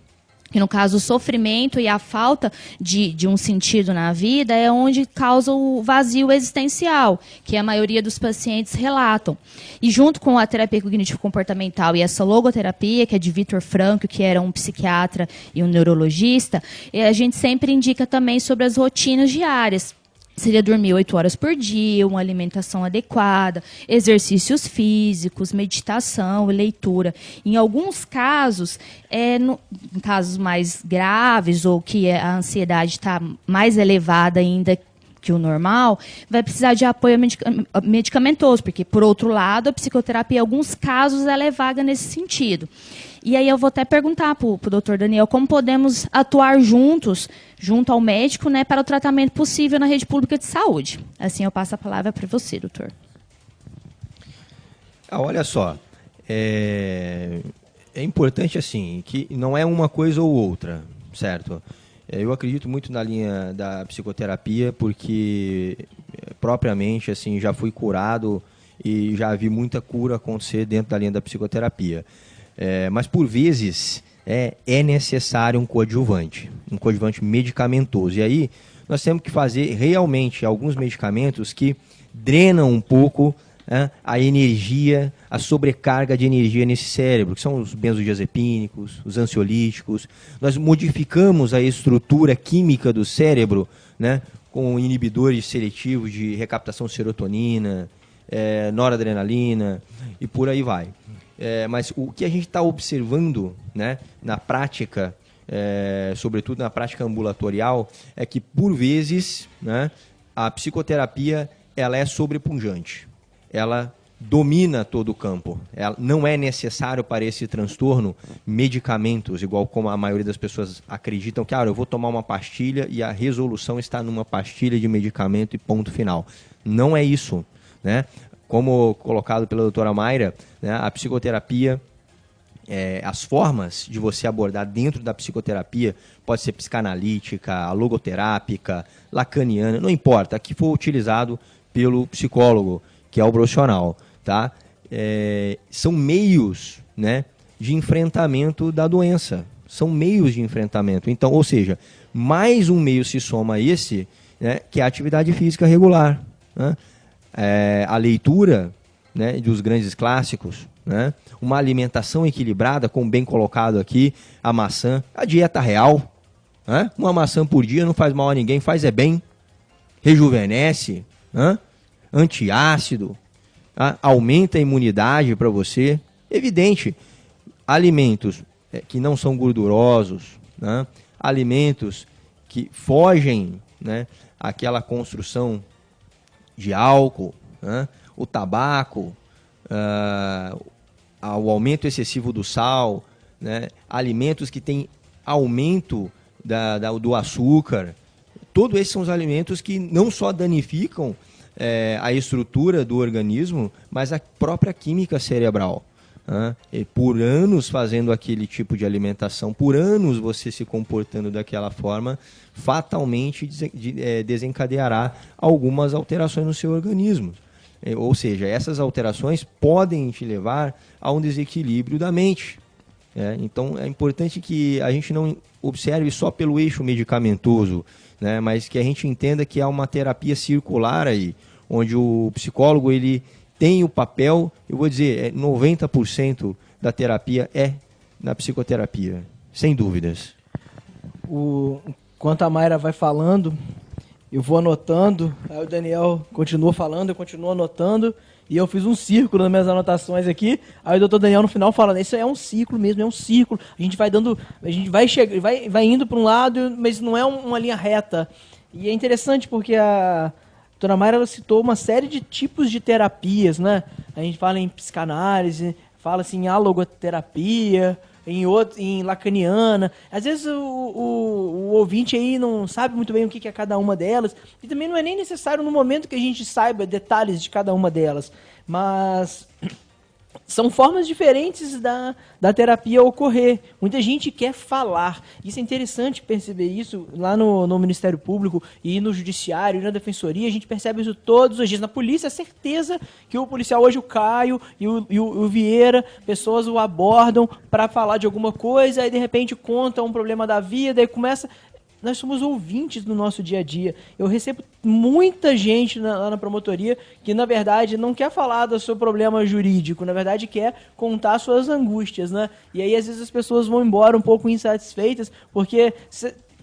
Que no caso o sofrimento e a falta de um sentido na vida é onde causa o vazio existencial, que a maioria dos pacientes relatam. E junto com a terapia cognitivo-comportamental e essa logoterapia, que é de Viktor Frankl, que era um psiquiatra e um neurologista, a gente sempre indica também sobre as rotinas diárias. seria dormir 8 horas por dia, uma alimentação adequada, exercícios físicos, meditação, leitura. Em alguns casos, em casos mais graves ou que a ansiedade está mais elevada ainda que o normal, vai precisar de apoio medicamentoso, porque, por outro lado, a psicoterapia, em alguns casos, ela é vaga nesse sentido. E aí eu vou até perguntar para o doutor Daniel como podemos atuar juntos, junto ao médico, né, para o tratamento possível na rede pública de saúde. Assim eu passo a palavra para você, doutor. Olha só, é importante assim, que não é uma coisa ou outra, certo? Eu acredito muito na linha da psicoterapia porque propriamente assim já fui curado e já vi muita cura acontecer dentro da linha da psicoterapia. Mas por vezes é necessário um coadjuvante medicamentoso. E aí nós temos que fazer realmente alguns medicamentos que drenam um pouco a energia, a sobrecarga de energia nesse cérebro, que são os benzodiazepínicos, os ansiolíticos. Nós modificamos a estrutura química do cérebro, né, com inibidores seletivos de recaptação de serotonina, noradrenalina e por aí vai. Mas o que a gente está observando, né, na prática, sobretudo na prática ambulatorial, é que por vezes, né, a psicoterapia ela é sobrepunjante. Ela domina todo o campo. Não é necessário para esse transtorno medicamentos, igual como a maioria das pessoas acreditam que eu vou tomar uma pastilha e a resolução está numa pastilha de medicamento e ponto final. Não é isso, né? Como colocado pela doutora Mayra, né, a psicoterapia, as formas de você abordar dentro da psicoterapia pode ser psicanalítica, logoterápica, lacaniana, não importa, a que for utilizado pelo psicólogo, que é o profissional, tá? São meios, né, de enfrentamento da doença. São meios de enfrentamento. Então, ou seja, mais um meio se soma a esse, né, que é a atividade física regular, né? A leitura, né, dos grandes clássicos, né? Uma alimentação equilibrada, como bem colocado aqui, a maçã, a dieta real, né? Uma maçã por dia não faz mal a ninguém, faz bem, rejuvenesce, né? Antiácido, aumenta a imunidade para você. Evidente, alimentos que não são gordurosos, né? Alimentos que fogem, né, àquela construção de álcool, né? O tabaco, o aumento excessivo do sal, né? Alimentos que têm aumento do açúcar. Todos esses são os alimentos que não só danificam a estrutura do organismo, mas a própria química cerebral. E por anos fazendo aquele tipo de alimentação, por anos você se comportando daquela forma, fatalmente desencadeará algumas alterações no seu organismo. Ou seja, essas alterações podem te levar a um desequilíbrio da mente. Então é importante que a gente não observe só pelo eixo medicamentoso, né, mas que a gente entenda que há uma terapia circular aí, onde o psicólogo ele tem o papel, eu vou dizer, 90% da terapia é na psicoterapia, sem dúvidas. Enquanto a Mayra vai falando, eu vou anotando, aí o Daniel continua falando, eu continuo anotando, e eu fiz um círculo nas minhas anotações aqui, aí o doutor Daniel no final fala, isso é um ciclo mesmo, é um círculo, a gente vai indo para um lado, mas não é uma linha reta. E é interessante porque a doutora Mayra ela citou uma série de tipos de terapias, né? A gente fala em psicanálise, fala assim, em alogoterapia, em lacaniana. Às vezes o ouvinte aí não sabe muito bem o que é cada uma delas, e também não é nem necessário no momento que a gente saiba detalhes de cada uma delas, mas são formas diferentes da terapia ocorrer. Muita gente quer falar. Isso é interessante perceber isso lá no Ministério Público e no Judiciário e na Defensoria. A gente percebe isso todos os dias. Na polícia, é certeza que o policial hoje, o Caio e o Vieira, pessoas o abordam para falar de alguma coisa, aí de repente conta um problema da vida e começa... Nós somos ouvintes no nosso dia a dia. Eu recebo muita gente lá na promotoria que, na verdade, não quer falar do seu problema jurídico, na verdade, quer contar suas angústias, né? E aí, às vezes, as pessoas vão embora um pouco insatisfeitas, porque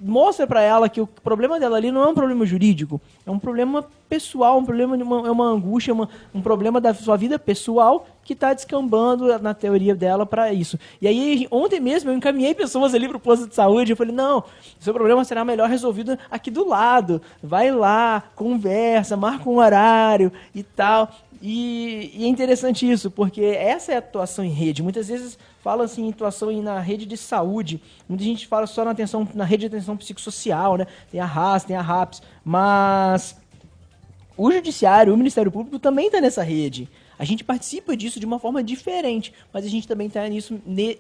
mostra para ela que o problema dela ali não é um problema jurídico, é um problema pessoal, um problema é uma angústia, um problema da sua vida pessoal que está descambando na teoria dela para isso. E aí, ontem mesmo, eu encaminhei pessoas ali para o posto de saúde, eu falei, não, seu problema será melhor resolvido aqui do lado, vai lá, conversa, marca um horário e tal. E é interessante isso, porque essa é a atuação em rede. Muitas vezes fala assim, atuação na rede de saúde. Muita gente fala só na rede de atenção psicossocial, né? Tem a RAS, tem a RAPS, mas o Judiciário, o Ministério Público também está nessa rede. A gente participa disso de uma forma diferente, mas a gente também está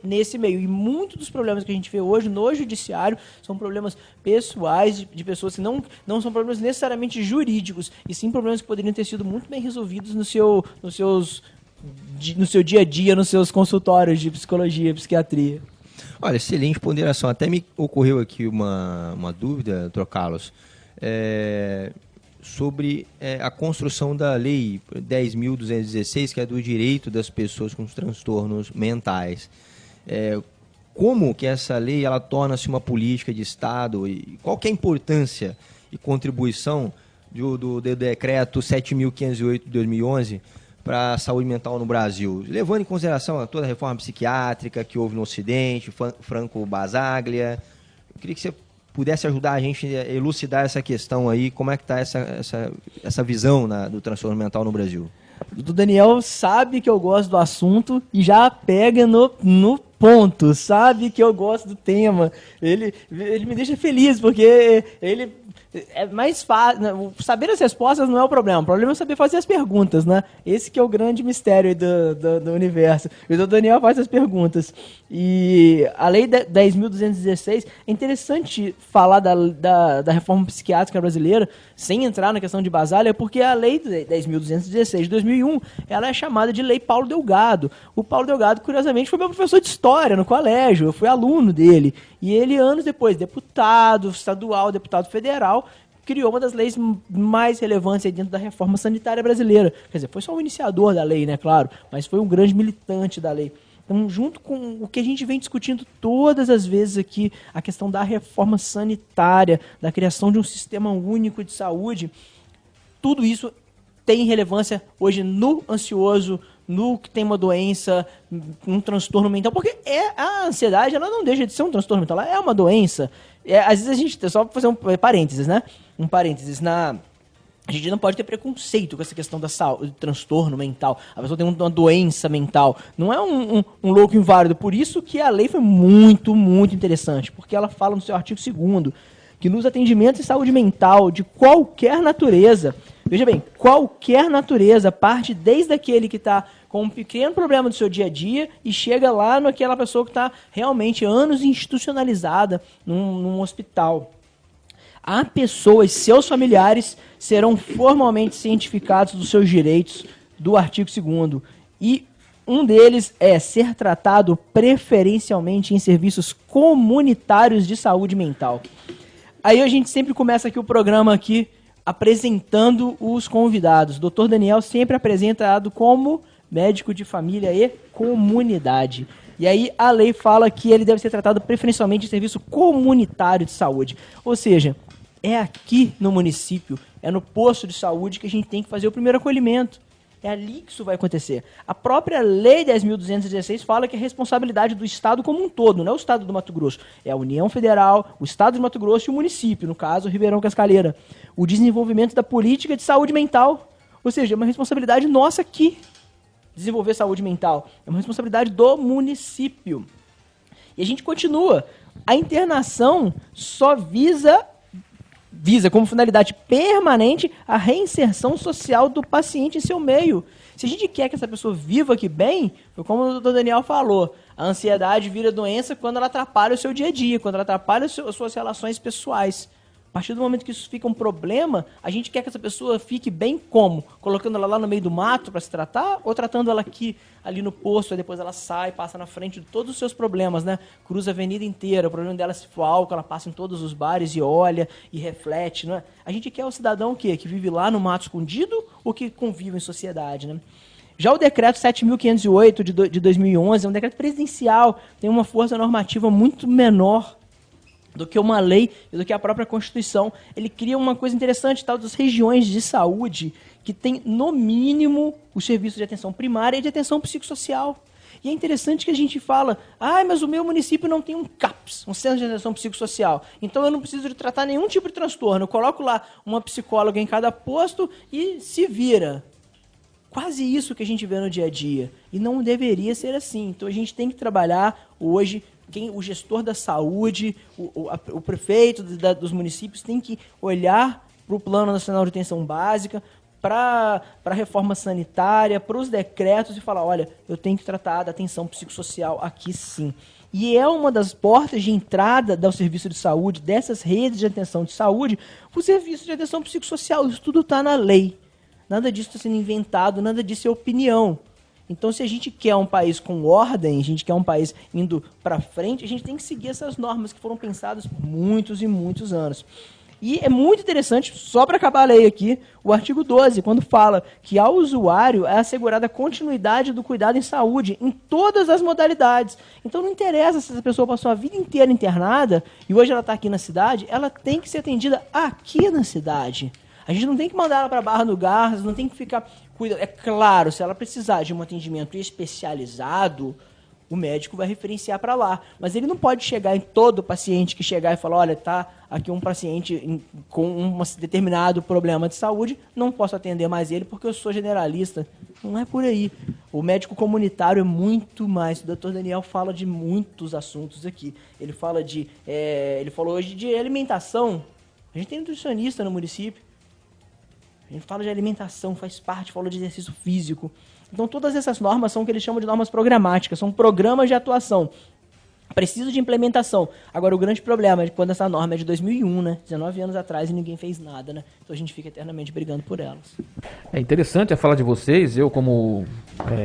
nesse meio. E muitos dos problemas que a gente vê hoje no Judiciário são problemas pessoais de pessoas que não são problemas necessariamente jurídicos, e sim problemas que poderiam ter sido muito bem resolvidos no seu dia a dia, nos seus consultórios de psicologia, psiquiatria. Olha, excelente ponderação. Até me ocorreu aqui uma dúvida, doutor Carlos, sobre a construção da Lei 10.216, que é do direito das pessoas com transtornos mentais. Como que essa lei ela torna-se uma política de Estado e qual que é a importância e contribuição do decreto 7.508 de 2011 para a saúde mental no Brasil, levando em consideração toda a reforma psiquiátrica que houve no Ocidente, Franco Basaglia. Eu queria que você pudesse ajudar a gente a elucidar essa questão aí, como é que está essa visão do transtorno mental no Brasil. O Daniel sabe que eu gosto do assunto e já pega no ponto, sabe que eu gosto do tema. Ele me deixa feliz, porque ele é mais fácil. Saber as respostas não é o problema é saber fazer as perguntas, né? Esse que é o grande mistério do universo. E o Daniel faz as perguntas. E a Lei 10.216, é interessante falar da reforma psiquiátrica brasileira, sem entrar na questão de Basaglia, porque a Lei 10.216 de 2001, ela é chamada de Lei Paulo Delgado. O Paulo Delgado, curiosamente, foi meu professor de História no colégio, eu fui aluno dele. E ele, anos depois, deputado estadual, deputado federal, criou uma das leis mais relevantes aí dentro da reforma sanitária brasileira. Quer dizer, foi só o iniciador da lei, né, claro, mas foi um grande militante da lei. Então, junto com o que a gente vem discutindo todas as vezes aqui, a questão da reforma sanitária, da criação de um sistema único de saúde, tudo isso tem relevância hoje no ansioso, no que tem uma doença, um transtorno mental, porque a ansiedade ela não deixa de ser um transtorno mental, ela é uma doença. Às vezes a gente, só fazer um parênteses, né? Um parênteses, a gente não pode ter preconceito com essa questão da saúde, do transtorno mental. A pessoa tem uma doença mental. Não é um louco inválido. Por isso que a lei foi muito, muito interessante, porque ela fala no seu artigo 2º que nos atendimentos de saúde mental de qualquer natureza, veja bem, qualquer natureza, parte desde aquele que está com um pequeno problema do seu dia a dia e chega lá naquela pessoa que está realmente anos institucionalizada num hospital. A pessoa e seus familiares serão formalmente cientificados dos seus direitos do artigo 2º. E um deles é ser tratado preferencialmente em serviços comunitários de saúde mental. Aí a gente sempre começa aqui o programa aqui apresentando os convidados. O Dr. Daniel sempre apresentado como médico de família e comunidade. E aí a lei fala que ele deve ser tratado preferencialmente em serviço comunitário de saúde. Ou seja, é aqui no município, é no posto de saúde que a gente tem que fazer o primeiro acolhimento. É ali que isso vai acontecer. A própria Lei 10.216 fala que é responsabilidade do Estado como um todo, não é o Estado do Mato Grosso. É a União Federal, o Estado do Mato Grosso e o município, no caso, Ribeirão Cascalheira. O desenvolvimento da política de saúde mental. Ou seja, é uma responsabilidade nossa aqui, desenvolver saúde mental. É uma responsabilidade do município. E a gente continua. A internação só visa como finalidade permanente a reinserção social do paciente em seu meio. Se a gente quer que essa pessoa viva aqui bem, foi como o Dr. Daniel falou, a ansiedade vira doença quando ela atrapalha o seu dia a dia, quando ela atrapalha as suas relações pessoais. A partir do momento que isso fica um problema, a gente quer que essa pessoa fique bem como? Colocando ela lá no meio do mato para se tratar ou tratando ela aqui, ali no posto, aí depois ela sai, passa na frente de todos os seus problemas, né? Cruza a avenida inteira, o problema dela é se for álcool, ela passa em todos os bares e olha e reflete, né? A gente quer o cidadão o quê? Que vive lá no mato escondido ou que convive em sociedade, né? Já o decreto 7.508 de 2011 é um decreto presidencial, tem uma força normativa muito menor. do que uma lei e do que a própria Constituição. Ele cria uma coisa interessante, tal, das regiões de saúde que tem, no mínimo, o serviço de atenção primária e de atenção psicossocial. E é interessante que a gente fala, mas o meu município não tem um CAPS, um Centro de Atenção Psicossocial, então eu não preciso de tratar nenhum tipo de transtorno, eu coloco lá uma psicóloga em cada posto e se vira. Quase isso que a gente vê no dia a dia. E não deveria ser assim. Então a gente tem que trabalhar hoje, o gestor da saúde, o prefeito dos municípios tem que olhar para o Plano Nacional de Atenção Básica, para a reforma sanitária, para os decretos e falar, olha, eu tenho que tratar da atenção psicossocial aqui sim. E é uma das portas de entrada do serviço de saúde, dessas redes de atenção de saúde, o serviço de atenção psicossocial. Isso tudo está na lei. Nada disso está sendo inventado, nada disso é opinião. Então, se a gente quer um país com ordem, a gente quer um país indo para frente, a gente tem que seguir essas normas que foram pensadas por muitos e muitos anos. E é muito interessante, só para acabar a lei aqui, o artigo 12, quando fala que ao usuário é assegurada a continuidade do cuidado em saúde em todas as modalidades. Então não interessa se essa pessoa passou a vida inteira internada e hoje ela está aqui na cidade, ela tem que ser atendida aqui na cidade. A gente não tem que mandar ela para Barra do Garças, não tem que ficar cuidando. É claro, se ela precisar de um atendimento especializado, o médico vai referenciar para lá. Mas ele não pode chegar em todo paciente que chegar e falar, olha, tá aqui um paciente com um determinado problema de saúde, não posso atender mais ele porque eu sou generalista. Não é por aí. O médico comunitário é muito mais. O Dr. Daniel fala de muitos assuntos aqui. Ele fala ele falou hoje de alimentação. A gente tem nutricionista no município. A gente fala de alimentação, faz parte, falou de exercício físico. Então todas essas normas são o que eles chamam de normas programáticas, são programas de atuação. Precisa de implementação. Agora o grande problema é quando essa norma é de 2001, né? 19 anos atrás e ninguém fez nada, né? Então a gente fica eternamente brigando por elas. É interessante a fala de vocês, eu como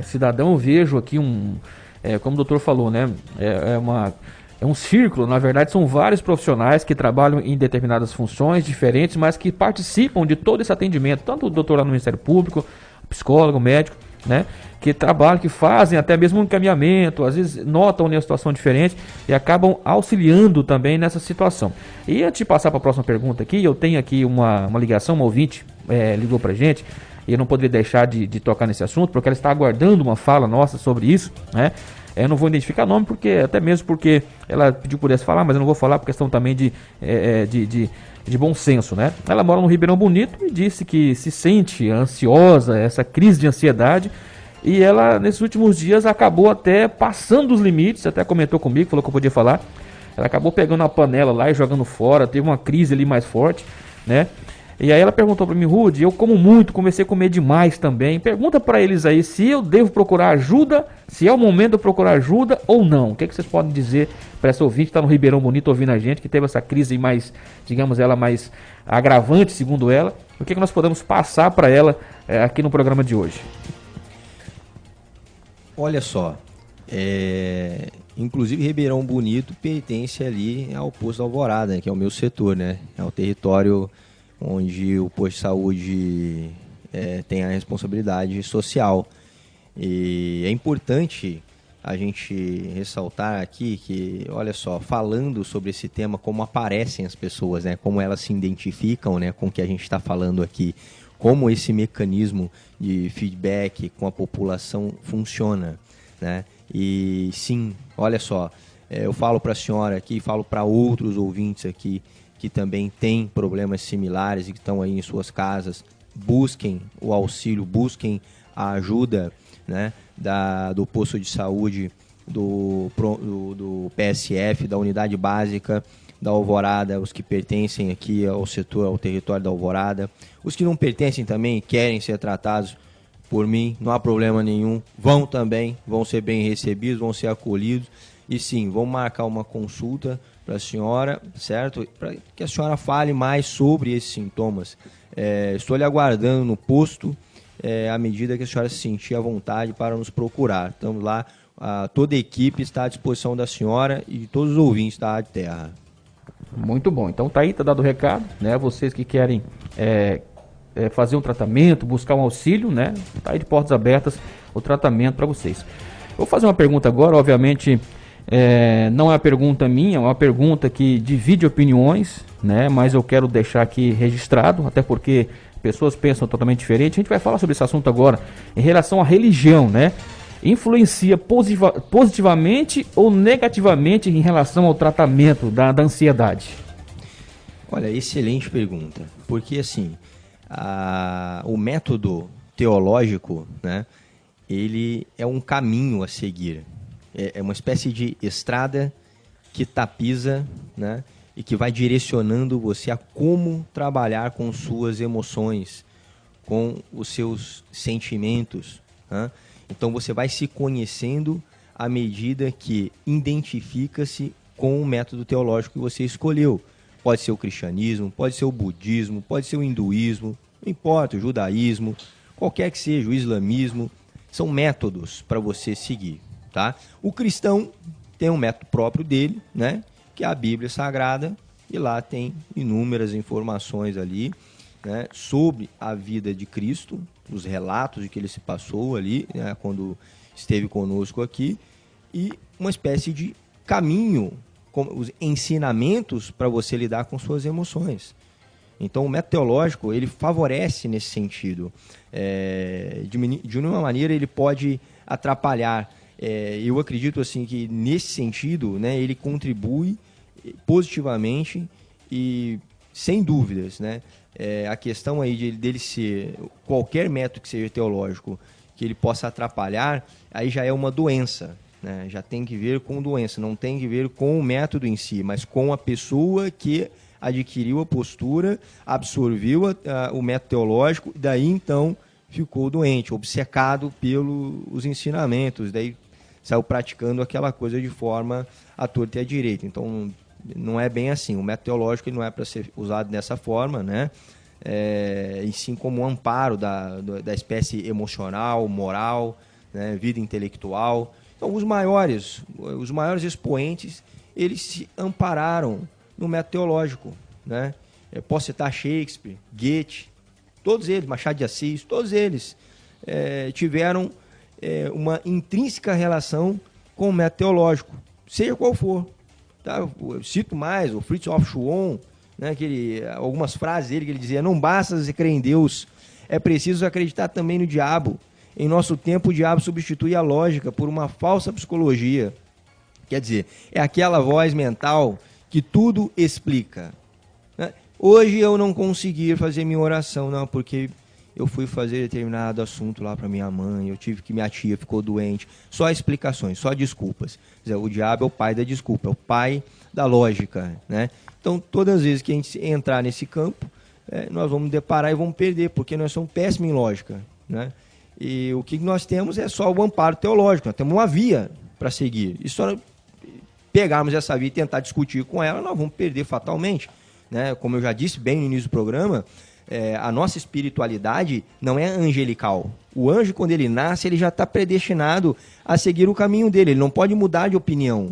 cidadão vejo aqui como o doutor falou, né? É um círculo, na verdade são vários profissionais que trabalham em determinadas funções diferentes, mas que participam de todo esse atendimento, tanto o doutor lá no Ministério Público, o psicólogo, o médico, né? Que trabalham, que fazem até mesmo um encaminhamento, às vezes notam uma situação diferente e acabam auxiliando também nessa situação. E antes de passar para a próxima pergunta aqui, eu tenho aqui uma ligação, uma ouvinte ligou pra gente, e eu não poderia deixar de tocar nesse assunto, porque ela está aguardando uma fala nossa sobre isso, né? Eu não vou identificar nome, até mesmo porque ela pediu que pudesse falar, mas eu não vou falar por questão também de bom senso, né? Ela mora no Ribeirão Bonito e disse que se sente ansiosa, essa crise de ansiedade, e ela, nesses últimos dias, acabou até passando os limites, até comentou comigo, falou que eu podia falar. Ela acabou pegando a panela lá e jogando fora, teve uma crise ali mais forte, né? E aí ela perguntou para mim, Rudy, eu como muito, comecei a comer demais também. Pergunta para eles aí se eu devo procurar ajuda, se é o momento de eu procurar ajuda ou não. O que vocês podem dizer para essa ouvinte que está no Ribeirão Bonito ouvindo a gente, que teve essa crise mais, digamos, ela mais agravante, segundo ela. O que nós podemos passar para ela aqui no programa de hoje? Olha só, inclusive Ribeirão Bonito pertence ali ao posto da Alvorada, que é o meu setor, né? É o território onde o posto de saúde tem a responsabilidade social. E é importante a gente ressaltar aqui que, olha só, falando sobre esse tema, como aparecem as pessoas, né? Como elas se identificam, né, com o que a gente está falando aqui, como esse mecanismo de feedback com a população funciona, né? E sim, olha só, eu falo para a senhora aqui, falo para outros ouvintes aqui, que também têm problemas similares e que estão aí em suas casas, busquem o auxílio, busquem a ajuda, né, do posto de saúde, do PSF, da unidade básica da Alvorada, os que pertencem aqui ao setor, ao território da Alvorada. Os que não pertencem também, querem ser tratados por mim, não há problema nenhum, vão também, vão ser bem recebidos, vão ser acolhidos. E sim, vamos marcar uma consulta para a senhora, certo? Para que a senhora fale mais sobre esses sintomas. Estou lhe aguardando no posto, à medida que a senhora se sentir à vontade para nos procurar. Estamos lá, toda a equipe está à disposição da senhora e de todos os ouvintes da Rádio Terra. Muito bom, então tá dado o recado, né? Vocês que querem fazer um tratamento, buscar um auxílio, né? Tá aí de portas abertas o tratamento para vocês. Vou fazer uma pergunta agora, obviamente... Não é uma pergunta minha, é uma pergunta que divide opiniões, né? Mas eu quero deixar aqui registrado, até porque pessoas pensam totalmente diferente. A gente vai falar sobre esse assunto agora, em relação à religião, né? Influencia positivamente ou negativamente em relação ao tratamento da ansiedade? Olha, excelente pergunta, porque assim, o método teológico, né, ele é um caminho a seguir, é uma espécie de estrada que tapiza, né, e que vai direcionando você a como trabalhar com suas emoções, com os seus sentimentos, né? Então você vai se conhecendo à medida que identifica-se com o método teológico que você escolheu. Pode ser o cristianismo, pode ser o budismo, pode ser o hinduísmo, não importa, o judaísmo, qualquer que seja, o islamismo, são métodos para você seguir, tá? O cristão tem um método próprio dele, né? Que é a Bíblia Sagrada, e lá tem inúmeras informações ali, né, sobre a vida de Cristo, os relatos de que ele se passou ali, né, quando esteve conosco aqui, e uma espécie de caminho, com os ensinamentos para você lidar com suas emoções. Então o método teológico, ele favorece nesse sentido. De uma maneira ele pode atrapalhar. Eu acredito assim que nesse sentido, né, ele contribui positivamente e sem dúvidas, né? A questão aí dele ser qualquer método que seja teológico que ele possa atrapalhar, aí já é uma doença, né? Já tem que ver com doença, não tem que ver com o método em si, mas com a pessoa que adquiriu a postura, absorveu o método teológico, daí então ficou doente, obcecado pelos ensinamentos, daí saiu praticando aquela coisa de forma à torta e à direita. Então não é bem assim, o método teológico ele não é para ser usado dessa forma, né? E sim como um amparo da espécie emocional, moral, né? Vida intelectual. Então os maiores expoentes, eles se ampararam no método teológico, né? Posso citar Shakespeare, Goethe, todos eles, Machado de Assis, todos eles tiveram uma intrínseca relação com o método teológico, seja qual for. Tá? Eu cito mais o Fritz Schwann, né, algumas frases dele que ele dizia: não basta você crer em Deus, é preciso acreditar também no diabo. Em nosso tempo, o diabo substitui a lógica por uma falsa psicologia. Quer dizer, é aquela voz mental que tudo explica. Né? Hoje eu não consegui fazer minha oração, não, porque eu fui fazer determinado assunto lá para minha mãe, eu tive que minha tia ficou doente. Só explicações, só desculpas. Quer dizer, o diabo é o pai da desculpa, é o pai da lógica, né? Então, todas as vezes que a gente entrar nesse campo, nós vamos deparar e vamos perder, porque nós somos péssimos em lógica, né? E o que nós temos é só o amparo teológico, nós temos uma via para seguir. E só pegarmos essa via e tentar discutir com ela, nós vamos perder fatalmente, né? Como eu já disse bem no início do programa, a nossa espiritualidade não é angelical. O anjo, quando ele nasce, ele já está predestinado a seguir o caminho dele. Ele não pode mudar de opinião.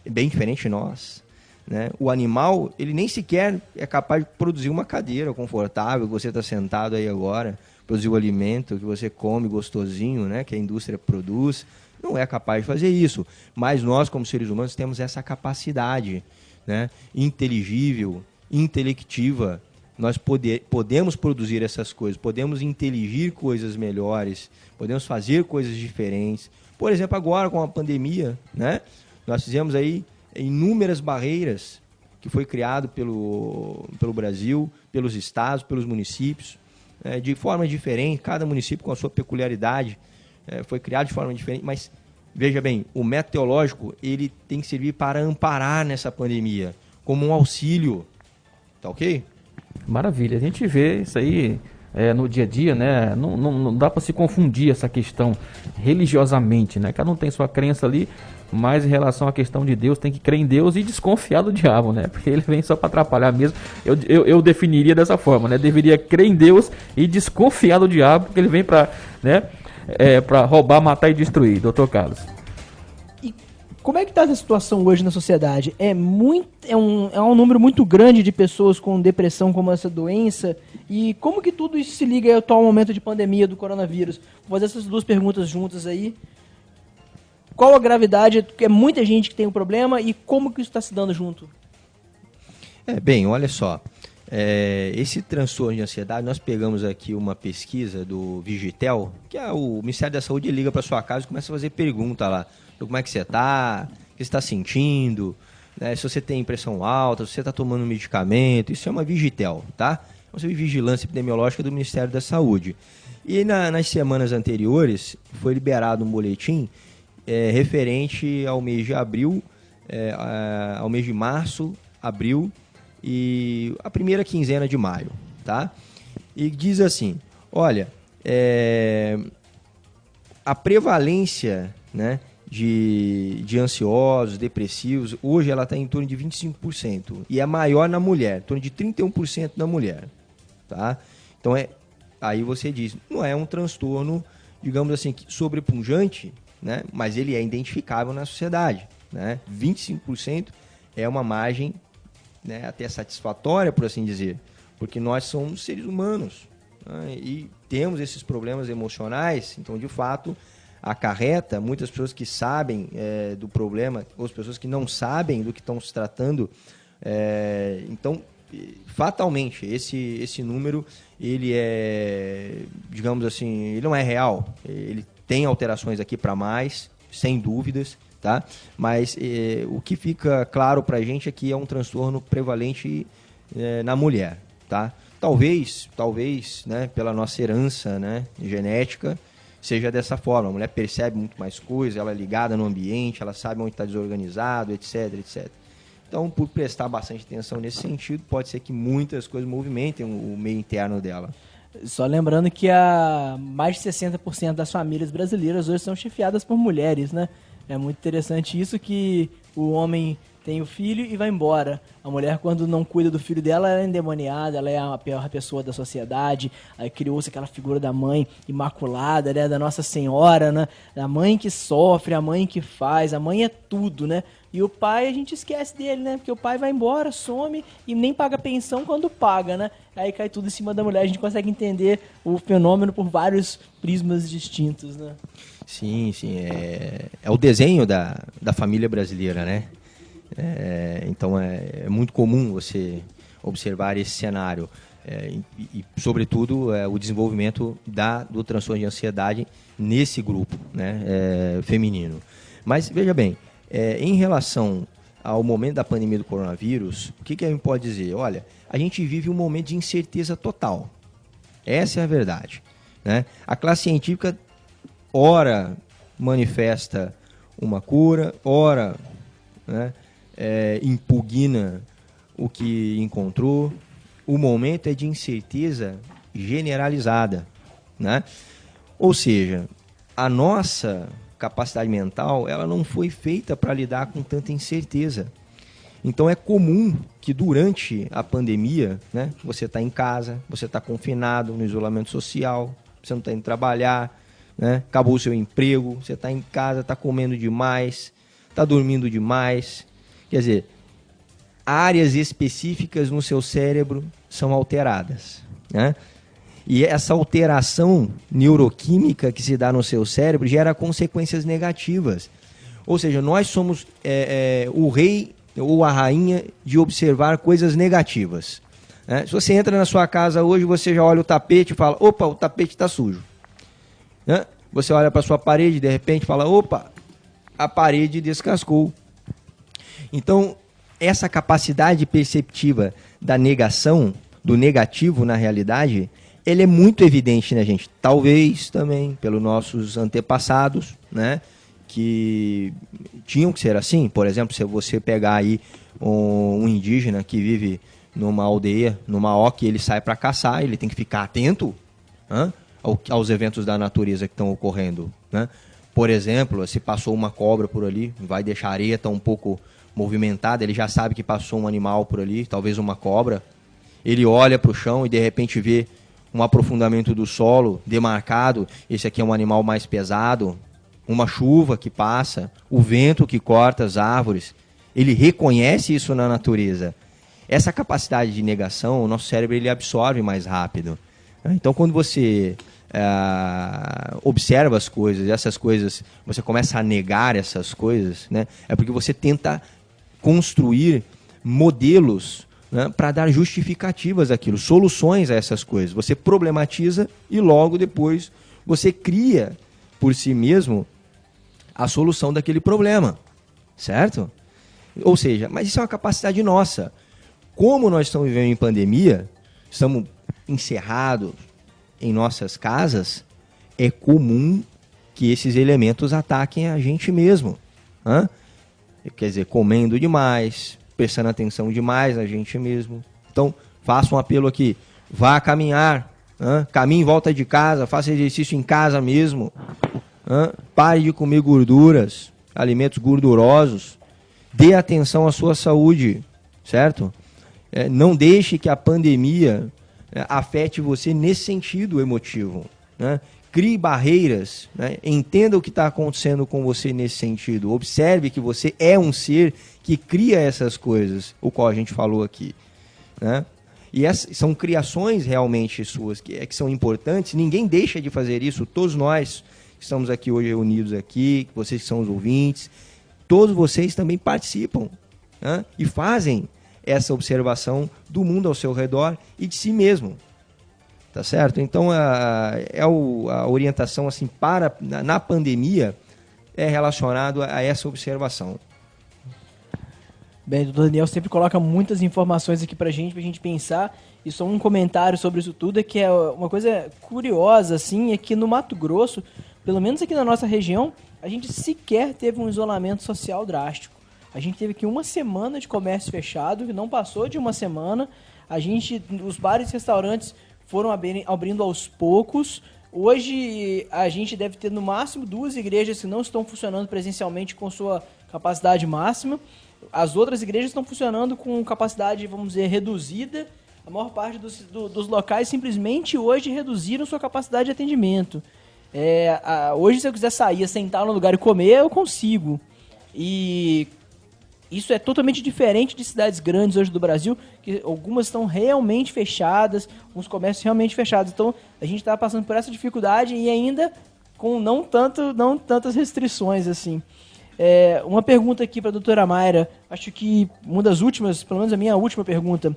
É bem diferente de nós, né? O animal, ele nem sequer é capaz de produzir uma cadeira confortável, que você está sentado aí agora, produzir o alimento que você come gostosinho, né? Que a indústria produz. Não é capaz de fazer isso. Mas nós, como seres humanos, temos essa capacidade, né? Inteligível, intelectiva. Nós podemos produzir essas coisas, podemos inteligir coisas melhores, podemos fazer coisas diferentes. Por exemplo, agora com a pandemia, né, nós fizemos aí inúmeras barreiras que foi criado pelo Brasil, pelos estados, pelos municípios, de forma diferente, cada município com a sua peculiaridade, foi criado de forma diferente, mas veja bem, o método teológico ele tem que servir para amparar nessa pandemia, como um auxílio, tá ok? Maravilha, a gente vê isso aí no dia a dia, né? Não dá para se confundir essa questão religiosamente, né? Cada um tem sua crença ali, mas em relação à questão de Deus, tem que crer em Deus e desconfiar do diabo, né? Porque ele vem só para atrapalhar mesmo. Eu definiria dessa forma, né? Deveria crer em Deus e desconfiar do diabo, porque ele vem para, né? Para roubar, matar e destruir. Doutor Carlos. Como é que está essa situação hoje na sociedade? É um número muito grande de pessoas com depressão como essa doença. E como que tudo isso se liga ao atual momento de pandemia do coronavírus? Vou fazer essas duas perguntas juntas aí. qual a gravidade, porque é muita gente que tem o problema e como que isso está se dando junto? Bem, olha só, esse transtorno de ansiedade, nós pegamos aqui uma pesquisa do Vigitel, que é o Ministério da Saúde, liga para sua casa e começa a fazer pergunta lá, como é que você está, o que você está sentindo, né, se você tem pressão alta, se você está tomando um medicamento, isso é uma Vigitel, tá? É uma vigilância epidemiológica do Ministério da Saúde. E nas semanas anteriores foi liberado um boletim referente ao mês de abril, ao mês de março, abril e a primeira quinzena de maio, tá? E diz assim, olha, a prevalência, né, de ansiosos, depressivos, hoje ela está em torno de 25% e é maior na mulher, em torno de 31% na mulher, tá? Então aí você diz, não é um transtorno, digamos assim, sobrepunjante, né, mas ele é identificável na sociedade, né? 25% é uma margem, né, até satisfatória, por assim dizer, porque nós somos seres humanos, né, e temos esses problemas emocionais, então de fato acarreta muitas pessoas que sabem do problema, ou as pessoas que não sabem do que estão se tratando, então fatalmente esse número ele digamos assim, ele não é real, ele tem alterações aqui para mais, sem dúvidas, tá? Mas o que fica claro para a gente é que é um transtorno prevalente na mulher, tá? Talvez, né, pela nossa herança, né, genética, seja dessa forma. A mulher percebe muito mais coisas, ela é ligada no ambiente, ela sabe onde está desorganizado, etc, etc. Então, por prestar bastante atenção nesse sentido, pode ser que muitas coisas movimentem o meio interno dela. Só lembrando que mais de 60% das famílias brasileiras hoje são chefiadas por mulheres, né? É muito interessante isso, que o homem tem o filho e vai embora. A mulher, quando não cuida do filho dela, ela é endemoniada, ela é a pior pessoa da sociedade. Aí criou-se aquela figura da mãe imaculada, né? Da Nossa Senhora, né? A mãe que sofre, a mãe que faz, a mãe é tudo, né? E o pai, a gente esquece dele, né? Porque o pai vai embora, some e nem paga pensão quando paga, né? Aí cai tudo em cima da mulher. A gente consegue entender o fenômeno por vários prismas distintos, né? Sim, sim. É o desenho da família brasileira, né? Então é muito comum você observar esse cenário. E sobretudo, o desenvolvimento do transtorno de ansiedade nesse grupo, né? Feminino. Mas, veja bem, em relação ao momento da pandemia do coronavírus, o que a gente pode dizer? Olha, a gente vive um momento de incerteza total. Essa é a verdade, né? A classe científica, ora manifesta uma cura, ora, né, impugna o que encontrou. O momento é de incerteza generalizada, né? Ou seja, a nossa capacidade mental, ela não foi feita para lidar com tanta incerteza. Então é comum que durante a pandemia, né, você está em casa, você está confinado no isolamento social, você não está indo trabalhar, né, acabou o seu emprego, você está em casa, está comendo demais, está dormindo demais. Quer dizer, áreas específicas no seu cérebro são alteradas, né? E essa alteração neuroquímica que se dá no seu cérebro gera consequências negativas. Ou seja, nós somos o rei ou a rainha de observar coisas negativas, né? Se você entra na sua casa hoje, você já olha o tapete e fala, opa, o tapete está sujo, né? Você olha para a sua parede e de repente fala, opa, a parede descascou. Então, essa capacidade perceptiva da negação, do negativo na realidade, ele é muito evidente na gente. Talvez também pelos nossos antepassados, né, que tinham que ser assim. Por exemplo, se você pegar aí um indígena que vive numa aldeia, numa oca, e ele sai para caçar, ele tem que ficar atento, né, aos eventos da natureza que estão ocorrendo, né? Por exemplo, se passou uma cobra por ali, vai deixar a areia tá um pouco movimentada, ele já sabe que passou um animal por ali, talvez uma cobra. Ele olha para o chão e de repente vê um aprofundamento do solo demarcado, esse aqui é um animal mais pesado, uma chuva que passa, o vento que corta as árvores. Ele reconhece isso na natureza. Essa capacidade de negação, o nosso cérebro ele absorve mais rápido. Então, quando você observa as coisas, essas coisas, você começa a negar essas coisas, né? É porque você tenta construir modelos, né, para dar justificativas àquilo, soluções a essas coisas. Você problematiza e logo depois você cria por si mesmo a solução daquele problema, certo? Ou seja, mas isso é uma capacidade nossa. Como nós estamos vivendo em pandemia, estamos encerrados em nossas casas, é comum que esses elementos ataquem a gente mesmo. Quer dizer, comendo demais, prestando atenção demais na gente mesmo. Então, faça um apelo aqui. Vá caminhar, caminhe em volta de casa, faça exercício em casa mesmo. Pare de comer gorduras, alimentos gordurosos. Dê atenção à sua saúde, certo? Não deixe que a pandemia afete você nesse sentido emotivo, né? Crie barreiras, né? Entenda o que está acontecendo com você nesse sentido. Observe que você é um ser que cria essas coisas, o qual a gente falou aqui, né? E essas são criações realmente suas, que são importantes. Ninguém deixa de fazer isso. Todos nós que estamos aqui hoje reunidos aqui, vocês que são os ouvintes, todos vocês também participam, né? E fazem essa observação do mundo ao seu redor e de si mesmo. Tá certo? Então, a orientação assim, na pandemia é relacionado a essa observação. Bem, o doutor Daniel sempre coloca muitas informações aqui pra gente pensar. E só um comentário sobre isso tudo é que é uma coisa curiosa, assim, é que no Mato Grosso, pelo menos aqui na nossa região, a gente sequer teve um isolamento social drástico. A gente teve aqui uma semana de comércio fechado, que não passou de uma semana. Os bares e restaurantes foram abrindo aos poucos. Hoje a gente deve ter no máximo 2 igrejas que não estão funcionando presencialmente com sua capacidade máxima. As outras igrejas estão funcionando com capacidade, vamos dizer, reduzida. A maior parte dos locais simplesmente hoje reduziram sua capacidade de atendimento. Hoje, se eu quiser sair, sentar no lugar e comer, eu consigo. E isso é totalmente diferente de cidades grandes hoje do Brasil, que algumas estão realmente fechadas, uns comércios realmente fechados. Então, a gente está passando por essa dificuldade e ainda com não tantas restrições assim. Uma pergunta aqui para a doutora Mayra, acho que uma das últimas, pelo menos a minha última pergunta,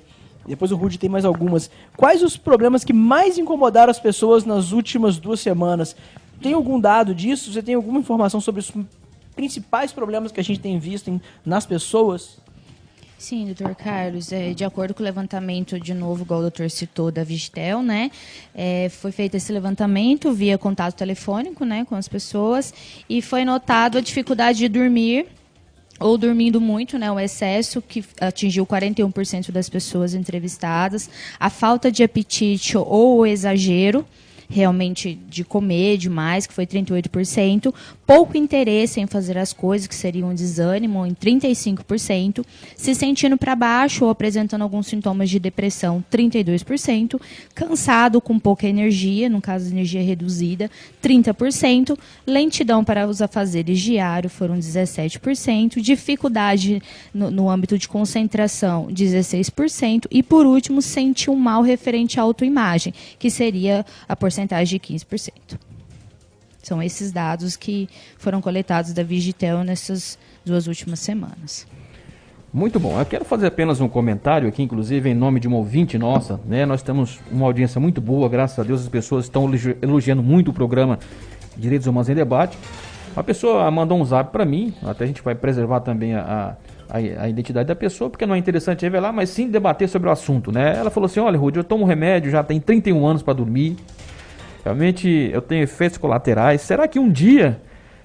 depois o Rudy tem mais algumas. Quais os problemas que mais incomodaram as pessoas nas últimas 2 semanas? Tem algum dado disso? Você tem alguma informação sobre os principais problemas que a gente tem visto nas pessoas? Sim, doutor Carlos, de acordo com o levantamento, de novo, igual o doutor citou, da Vigitel, né, foi feito esse levantamento via contato telefônico, né, com as pessoas, e foi notado a dificuldade de dormir, ou dormindo muito, né, o excesso, que atingiu 41% das pessoas entrevistadas, a falta de apetite ou o exagero, realmente de comer demais, que foi 38%, pouco interesse em fazer as coisas, que seria um desânimo, em 35%, se sentindo para baixo ou apresentando alguns sintomas de depressão, 32%, cansado com pouca energia, no caso energia reduzida, 30%, lentidão para os afazeres diários, foram 17%, dificuldade no âmbito de concentração, 16%, e por último, sentiu mal referente à autoimagem, que seria a porcentagem de 15%. São esses dados que foram coletados da Vigitel nessas 2 últimas semanas. Muito bom. Eu quero fazer apenas um comentário aqui, inclusive em nome de uma ouvinte nossa, né? Nós temos uma audiência muito boa, graças a Deus as pessoas estão elogiando muito o programa Direitos Humanos em Debate. A pessoa mandou um zap para mim, até a gente vai preservar também a identidade da pessoa, porque não é interessante revelar, mas sim debater sobre o assunto, né? Ela falou assim: olha, Rudy, eu tomo remédio, já tem 31 anos para dormir. Realmente eu tenho efeitos colaterais. Será que um dia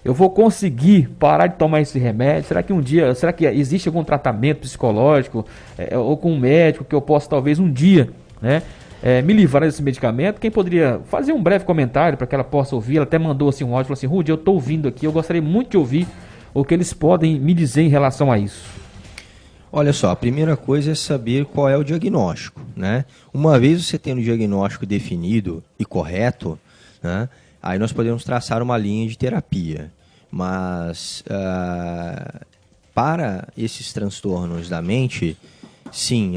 eu vou conseguir parar de tomar esse remédio? Será que existe algum tratamento psicológico ou com um médico que eu possa talvez um dia, né, me livrar desse medicamento? Quem poderia fazer um breve comentário para que ela possa ouvir? Ela até mandou assim um áudio, falou assim: Rudy, eu estou ouvindo aqui, eu gostaria muito de ouvir o que eles podem me dizer em relação a isso. Olha só, a primeira coisa é saber qual é o diagnóstico, né? Uma vez você tendo o diagnóstico definido e correto, né, aí nós podemos traçar uma linha de terapia. Mas para esses transtornos da mente, Sim,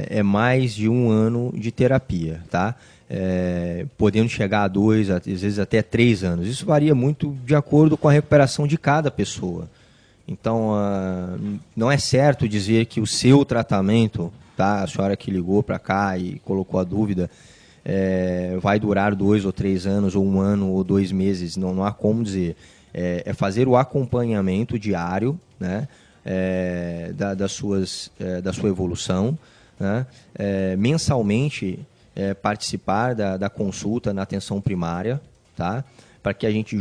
é mais de 1 ano de terapia, tá? Podendo chegar a 2, às vezes até 3 anos. Isso varia muito de acordo com a recuperação de cada pessoa. Então, não é certo dizer que o seu tratamento, tá? A senhora que ligou para cá e colocou a dúvida, vai durar 2 ou 3 anos, ou 1 ano ou 2 meses. Não há como dizer. É fazer o acompanhamento diário, né? Da sua evolução, né? Mensalmente participar da consulta na atenção primária, tá? Para que a gente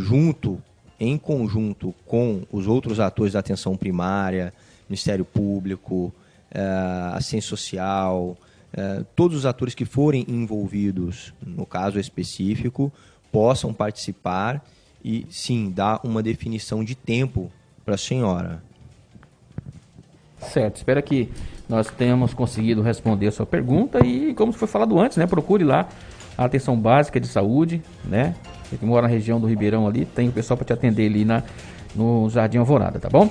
em conjunto com os outros atores da atenção primária, Ministério Público, Assistência Social, todos os atores que forem envolvidos no caso específico possam participar e sim dar uma definição de tempo para a senhora. Certo, espero que nós tenhamos conseguido responder a sua pergunta e, como foi falado antes, né, procure lá a atenção básica de saúde, né? Você que mora na região do Ribeirão ali, tem o pessoal para te atender ali no Jardim Alvorada, tá bom?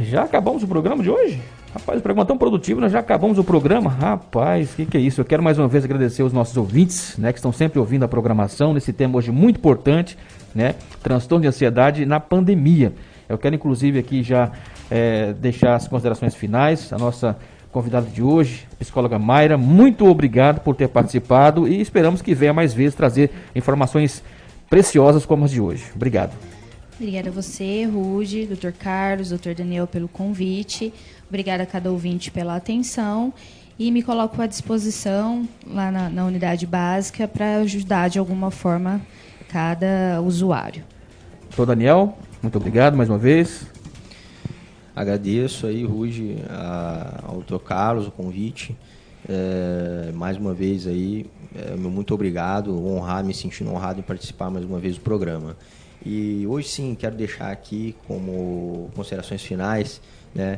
Já acabamos o programa de hoje? Rapaz, o programa é tão produtivo, nós já acabamos o programa. Rapaz, que é isso? Eu quero mais uma vez agradecer os nossos ouvintes, né, que estão sempre ouvindo a programação nesse tema hoje muito importante, né? Transtorno de ansiedade na pandemia. Eu quero inclusive aqui já deixar as considerações finais. A nossa convidada de hoje, a psicóloga Mayra, muito obrigado por ter participado e esperamos que venha mais vezes trazer informações preciosas como as de hoje. Obrigado. Obrigada a você, Rude, Dr. Carlos, Dr. Daniel, pelo convite. Obrigada a cada ouvinte pela atenção. E me coloco à disposição lá na unidade básica para ajudar de alguma forma cada usuário. Dr. Daniel, muito obrigado mais uma vez. Agradeço aí, Ruge, ao Dr. Carlos, o convite. Mais uma vez aí, meu muito obrigado, me sentindo honrado em participar mais uma vez do programa. E hoje sim, quero deixar aqui como considerações finais, né,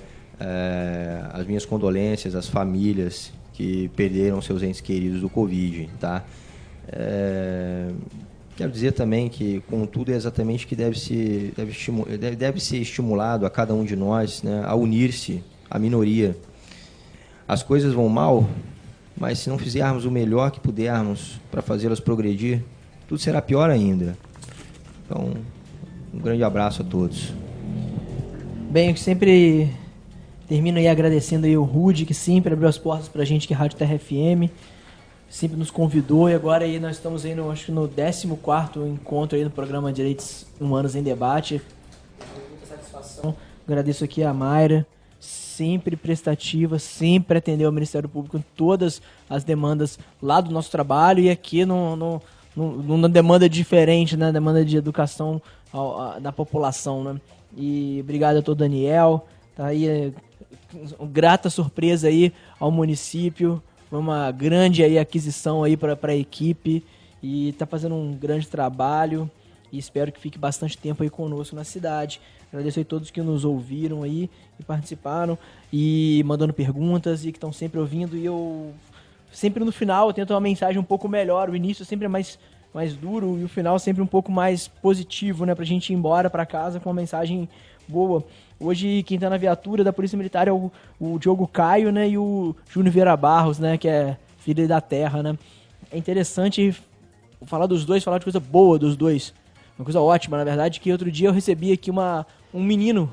as minhas condolências às famílias que perderam seus entes queridos do Covid, tá? Quero dizer também que, contudo, é exatamente que deve ser estimulado a cada um de nós, né, a unir-se à minoria. As coisas vão mal, mas se não fizermos o melhor que pudermos para fazê-las progredir, tudo será pior ainda. Então, um grande abraço a todos. Bem, eu sempre termino aí agradecendo aí o Rude, que sempre abriu as portas pra gente, que é a Rádio Terra FM, sempre nos convidou, e agora aí nós estamos aí acho que no 14º encontro aí no programa Direitos Humanos em Debate. Muita satisfação. Agradeço aqui a Mayra, sempre prestativa, sempre atendeu ao Ministério Público em todas as demandas lá do nosso trabalho e aqui numa demanda diferente, né? Demanda de educação da população, né? E obrigado a todo Daniel, tá aí, grata surpresa aí ao município, uma grande aí aquisição aí para a equipe e está fazendo um grande trabalho e espero que fique bastante tempo aí conosco na cidade. Agradeço a todos que nos ouviram aí e participaram e mandando perguntas e que estão sempre ouvindo, e eu sempre no final eu tento uma mensagem um pouco melhor. O início sempre é mais duro e o final sempre um pouco mais positivo, né, pra gente ir embora para casa com uma mensagem boa. Hoje quem tá na viatura da Polícia Militar é o Diogo Caio, né, e o Júnior Vieira Barros, né, que é filho da terra, né. É interessante falar dos dois, falar de coisa boa dos dois. Uma coisa ótima, na verdade, que outro dia eu recebi aqui um menino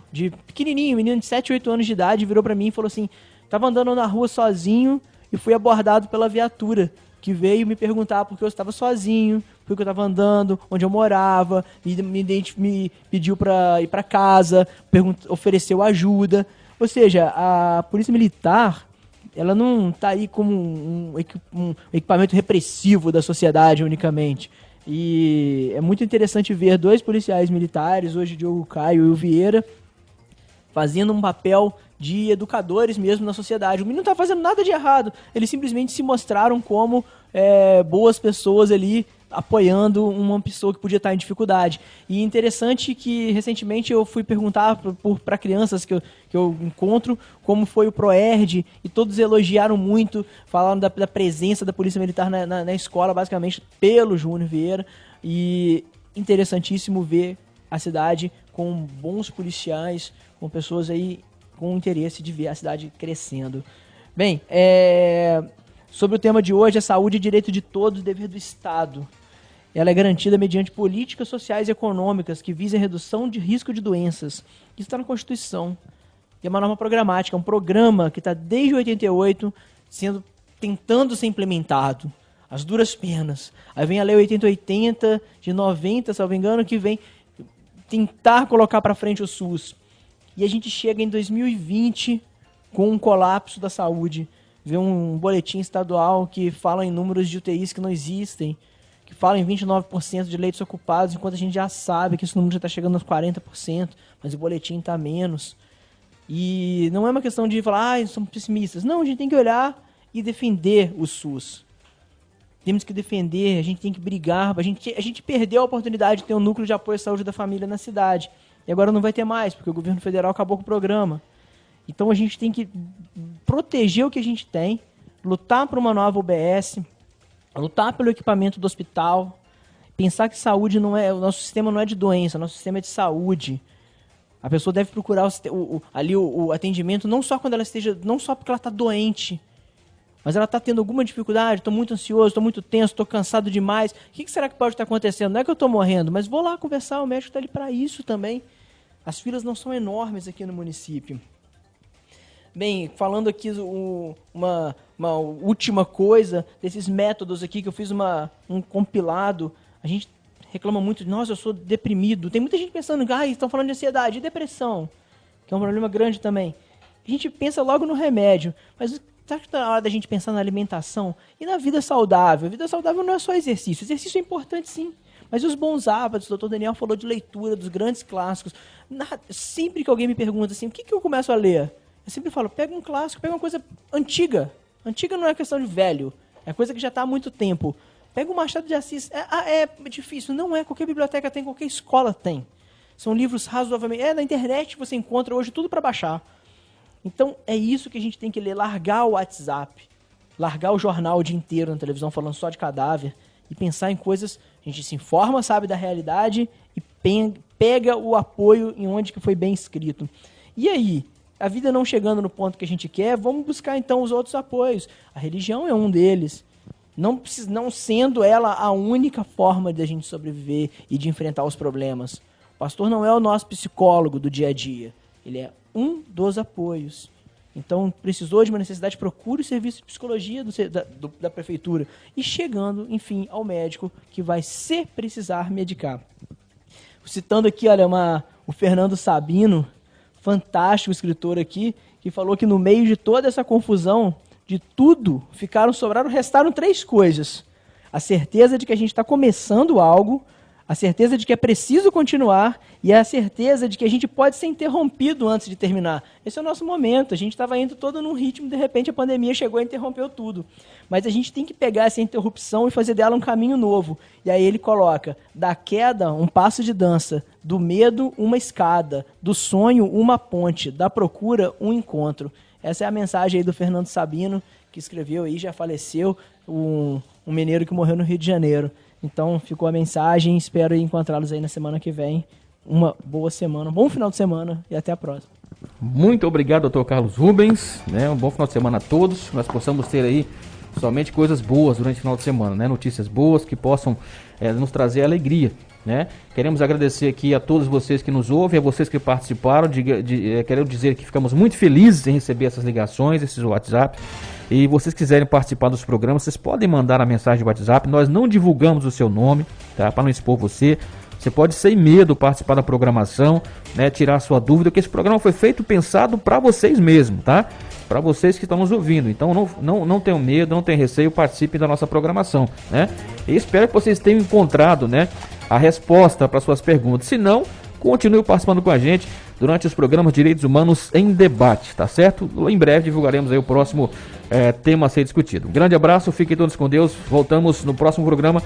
pequenininho, menino de 7, 8 anos de idade, virou pra mim e falou assim: tava andando na rua sozinho e fui abordado pela viatura, que veio me perguntar por que eu estava sozinho, por que eu estava andando, onde eu morava, me pediu para ir para casa, ofereceu ajuda. Ou seja, a Polícia Militar, ela não está aí como um equipamento repressivo da sociedade unicamente. E é muito interessante ver 2 policiais militares, hoje Diogo Caio e o Vieira, fazendo um papel de educadores mesmo na sociedade. O menino não tá fazendo nada de errado, eles simplesmente se mostraram como boas pessoas ali, apoiando uma pessoa que podia estar em dificuldade. E interessante que recentemente eu fui perguntar para crianças que eu encontro como foi o ProERD, e todos elogiaram muito, falaram da presença da Polícia Militar na escola, basicamente pelo Júnior Vieira. E interessantíssimo ver a cidade com bons policiais, com pessoas aí com o interesse de ver a cidade crescendo. Bem, sobre o tema de hoje, a saúde é direito de todos, dever do Estado. Ela é garantida mediante políticas sociais e econômicas que visem a redução de risco de doenças. Isso está na Constituição. E é uma norma programática, é um programa que está desde 88 tentando ser implementado. As duras penas. Aí vem a Lei 8080 de 90, salvo engano, que vem tentar colocar para frente o SUS. E a gente chega em 2020 com um colapso da saúde. Vê um boletim estadual que fala em números de UTIs que não existem, que fala em 29% de leitos ocupados, enquanto a gente já sabe que esse número já está chegando aos 40%, mas o boletim está menos. E não é uma questão de falar, somos pessimistas. Não, a gente tem que olhar e defender o SUS. Temos que defender, a gente tem que brigar. A gente perdeu a oportunidade de ter um núcleo de apoio à saúde da família na cidade. E agora não vai ter mais, porque o governo federal acabou com o programa. Então a gente tem que proteger o que a gente tem, lutar por uma nova UBS, lutar pelo equipamento do hospital, pensar que saúde não é... O nosso sistema não é de doença, o nosso sistema é de saúde. A pessoa deve procurar o atendimento não só quando ela esteja... Não só porque ela está doente, mas ela está tendo alguma dificuldade, estou muito ansioso, estou muito tenso, estou cansado demais. O que será que pode estar acontecendo? Não é que eu estou morrendo, mas vou lá conversar, o médico está ali para isso também. As filas não são enormes aqui no município. Bem, falando aqui uma última coisa desses métodos aqui, que eu fiz um compilado. A gente reclama muito de, nossa, eu sou deprimido. Tem muita gente pensando, estão falando de ansiedade e depressão, que é um problema grande também. A gente pensa logo no remédio, mas será que está na hora da gente pensar na alimentação e na vida saudável? A vida saudável não é só exercício. Exercício é importante, sim. Mas e os bons hábitos? O Dr. Daniel falou de leitura, dos grandes clássicos. Sempre que alguém me pergunta assim, o que eu começo a ler? Eu sempre falo, pega um clássico, pega uma coisa antiga. Antiga não é questão de velho, é coisa que já está há muito tempo. Pega o Machado de Assis. É difícil, não é. Qualquer biblioteca tem, qualquer escola tem. São livros razoavelmente... na internet você encontra hoje tudo para baixar. Então, é isso que a gente tem que ler. Largar o WhatsApp. Largar o jornal o dia inteiro na televisão falando só de cadáver. E pensar em coisas... A gente se informa, sabe da realidade e pega o apoio em onde que foi bem escrito. E aí, a vida não chegando no ponto que a gente quer, vamos buscar então os outros apoios. A religião é um deles. Não sendo ela a única forma de a gente sobreviver e de enfrentar os problemas. O pastor não é o nosso psicólogo do dia a dia. Ele é um dos apoios. Então, precisou de uma necessidade, procure o serviço de psicologia da prefeitura. E chegando, enfim, ao médico que vai, se precisar, medicar. Citando aqui, olha, o Fernando Sabino, fantástico escritor aqui, que falou que no meio de toda essa confusão, de tudo, restaram 3 coisas. A certeza de que a gente está começando algo, a certeza de que é preciso continuar e a certeza de que a gente pode ser interrompido antes de terminar. Esse é o nosso momento. A gente estava indo todo num ritmo, de repente a pandemia chegou e interrompeu tudo. Mas a gente tem que pegar essa interrupção e fazer dela um caminho novo. E aí ele coloca, da queda, um passo de dança, do medo, uma escada, do sonho, uma ponte, da procura, um encontro. Essa é a mensagem aí do Fernando Sabino, que escreveu aí, já faleceu, um mineiro que morreu no Rio de Janeiro. Então ficou a mensagem, espero encontrá-los aí na semana que vem. Uma boa semana, um bom final de semana e até a próxima. Muito obrigado, Dr. Carlos Rubens, né? Um bom final de semana a todos, nós possamos ter aí somente coisas boas durante o final de semana, né? Notícias boas que possam nos trazer alegria, né? Queremos agradecer aqui a todos vocês que nos ouvem, a vocês que participaram, quero dizer que ficamos muito felizes em receber essas ligações, esses WhatsApp. E vocês quiserem participar dos programas, vocês podem mandar a mensagem de WhatsApp. Nós não divulgamos o seu nome, tá? Para não expor você. Você pode, sem medo, participar da programação, né? Tirar a sua dúvida, porque esse programa foi feito, pensado para vocês mesmos, tá? Para vocês que estão nos ouvindo. Então não tenham medo, não tenham receio, participem da nossa programação, né? E espero que vocês tenham encontrado, né, a resposta para suas perguntas. Se não, continue participando com a gente durante os programas Direitos Humanos em Debate, tá certo? Em breve divulgaremos aí o próximo tema a ser discutido. Um grande abraço, fiquem todos com Deus. Voltamos no próximo programa